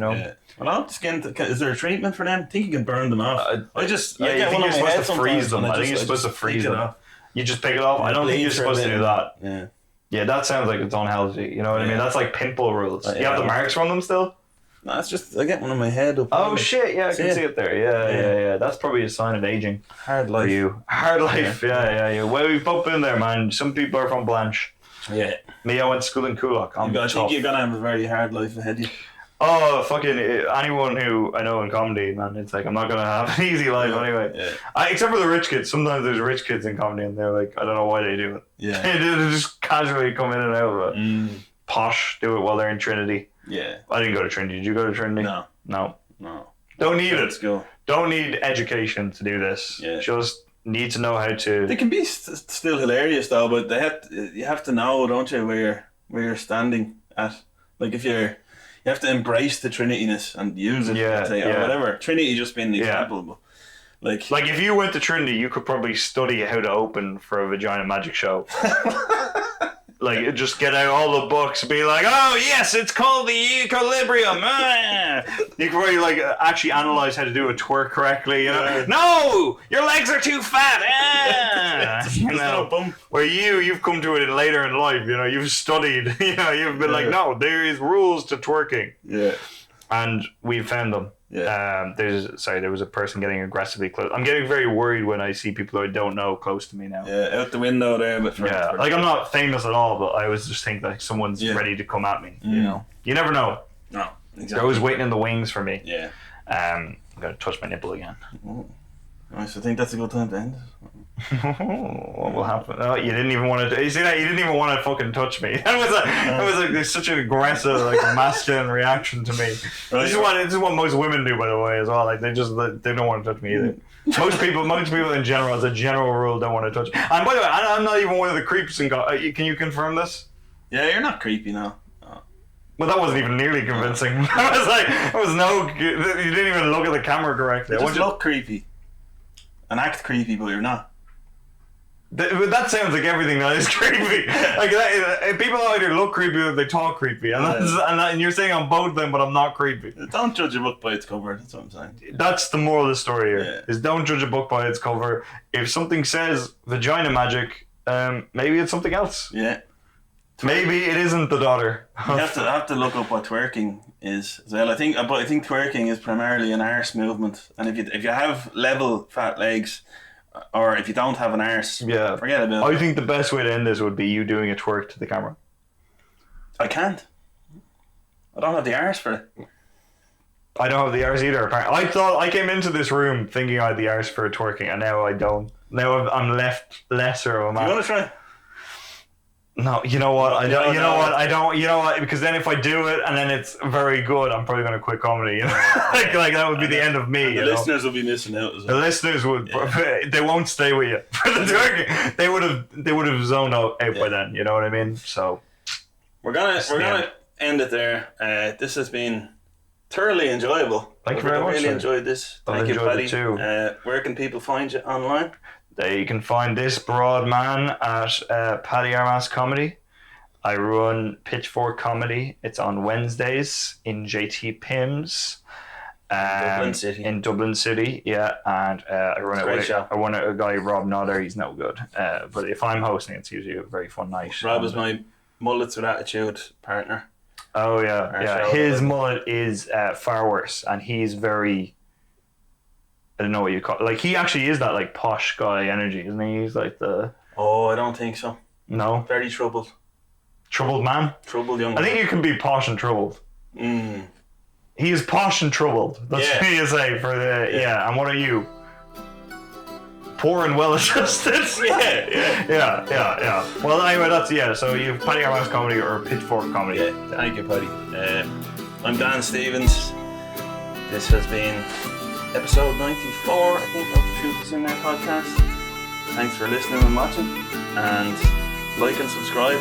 Well, skin. Is there a treatment for them? I think you can burn them off. I get one you're on my head supposed to freeze them. I think you're supposed to freeze them. You just pick it off. I don't think you're supposed to do that. Yeah, that sounds like it's unhealthy. You know what I mean? That's like pimple rules. You have the marks from them still? No, it's just I get one on my head. Oh shit! Yeah, I can see it there. Yeah. That's probably a sign of aging. Hard life. For you. Hard life. Yeah. Well, we've both been there, man. Some people are from Blanche. Yeah. Me, I went to school in Coolock. I think you're gonna have a very hard life ahead of you. Oh, fucking anyone who I know in comedy, man, it's like I'm not gonna have an easy life anyway. Except for the rich kids. Sometimes there's rich kids in comedy and they're like, I don't know why they do it. Yeah. They just casually come in and out of it. Posh, do it while they're in Trinity. Yeah. I didn't go to Trinity. Did you go to Trinity? No. Don't need it. Go. Don't need education to do this. Just need to know how to. They can be still hilarious though, but you have to know, don't you, where you're standing at. Like if you have to embrace the Trinity-ness and use it, or whatever. Trinity just being the example, but like if you went to Trinity, you could probably study how to open for a Vagina Magic show. Like, just get out all the books, be like, oh yes, it's called the equilibrium. You can probably like actually analyze how to do a twerk correctly. No, your legs are too fat. Where you've come to it later in life. You've studied. You've been like, no, there is rules to twerking. Yeah, and we've found them. Yeah. There was a person getting aggressively close. I'm getting very worried when I see people who I don't know close to me now. Yeah, out the window there. But like I'm not famous at all, but I always just think like someone's ready to come at me. You never know. No, exactly. They're always waiting in the wings for me. Yeah. I'm gonna touch my nipple again. Oh. Nice. I think that's a good time to end. What will happen? Oh, you didn't even want to. You see that? You didn't even want to fucking touch me. That was like such an aggressive, like masculine reaction to me. Right. This is what most women do, by the way, as well. Like they don't want to touch me either. Most people in general, as a general rule, don't want to touch. And by the way, I'm not even one of the creeps. Can you confirm this? Yeah, you're not creepy, no. Well, that wasn't even nearly convincing. You didn't even look at the camera correctly. You just look creepy. And act creepy, but you're not. That sounds like everything that is creepy. Like people either look creepy or they talk creepy, and you're saying I'm both of them, but I'm not creepy. Don't judge a book by its cover. That's what I'm saying. That's the moral of the story here: is don't judge a book by its cover. If something says Vagina Magic, maybe it's something else. Yeah. Maybe it isn't the daughter. You have to look up what twerking is as well. I think twerking is primarily an arse movement, and if you have level fat legs, or if you don't have an arse, forget about it. I think the best way to end this would be you doing a twerk to the camera. I can't. I don't have the arse for it. I don't have the arse either. Apparently, I came into this room thinking I had the arse for twerking, and now I don't. Now I'm left lesser of a man. You want to try? No, you know what? I don't. You know what? Because then if I do it and then it's very good, I'm probably going to quit comedy. like that would be the end of me. The listeners will be missing out as well. The listeners would. They won't stay with you for the twerking. They would have zoned out by then. You know what I mean? So we're gonna end it there. This has been thoroughly enjoyable. Thank you very much. I really enjoyed this. Thank you, Paddy. Too. Where can people find you online? You can find this broad man at Paddy Armas Comedy. I run Pitchfork Comedy. It's on Wednesdays in JT Pim's. In Dublin City, yeah. And I run it with a guy, Rob Nodder. He's no good. But if I'm hosting, it's usually a very fun night. Rob is my Mullets with Attitude partner. Oh yeah. His mullet is far worse, and he's very. I don't know what you call it. Like, he actually is that like posh guy energy, isn't he? He's like the. Oh, I don't think so. No. Very troubled. Troubled man. Troubled young man. I think you can be posh and troubled. Mm. He is posh and troubled. That's what you say for the And what are you? Poor and well adjusted. yeah. Well, anyway, that's So you have Paddy Armas comedy or Pitchfork comedy. Yeah. Thank you, Paddy. I'm Dan Stevens. This has been episode 94, I think, of the Truth Is In There podcast. Thanks for listening and watching, and like and subscribe.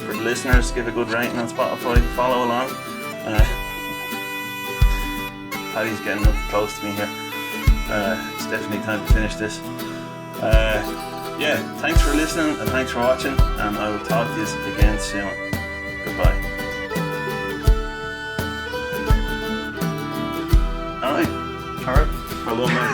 For the listeners, give a good rating on Spotify. Follow along. Paddy's getting up close to me here. It's definitely time to finish this. Thanks for listening and thanks for watching, and I will talk to you again soon. Goodbye. Alright. Well done, man.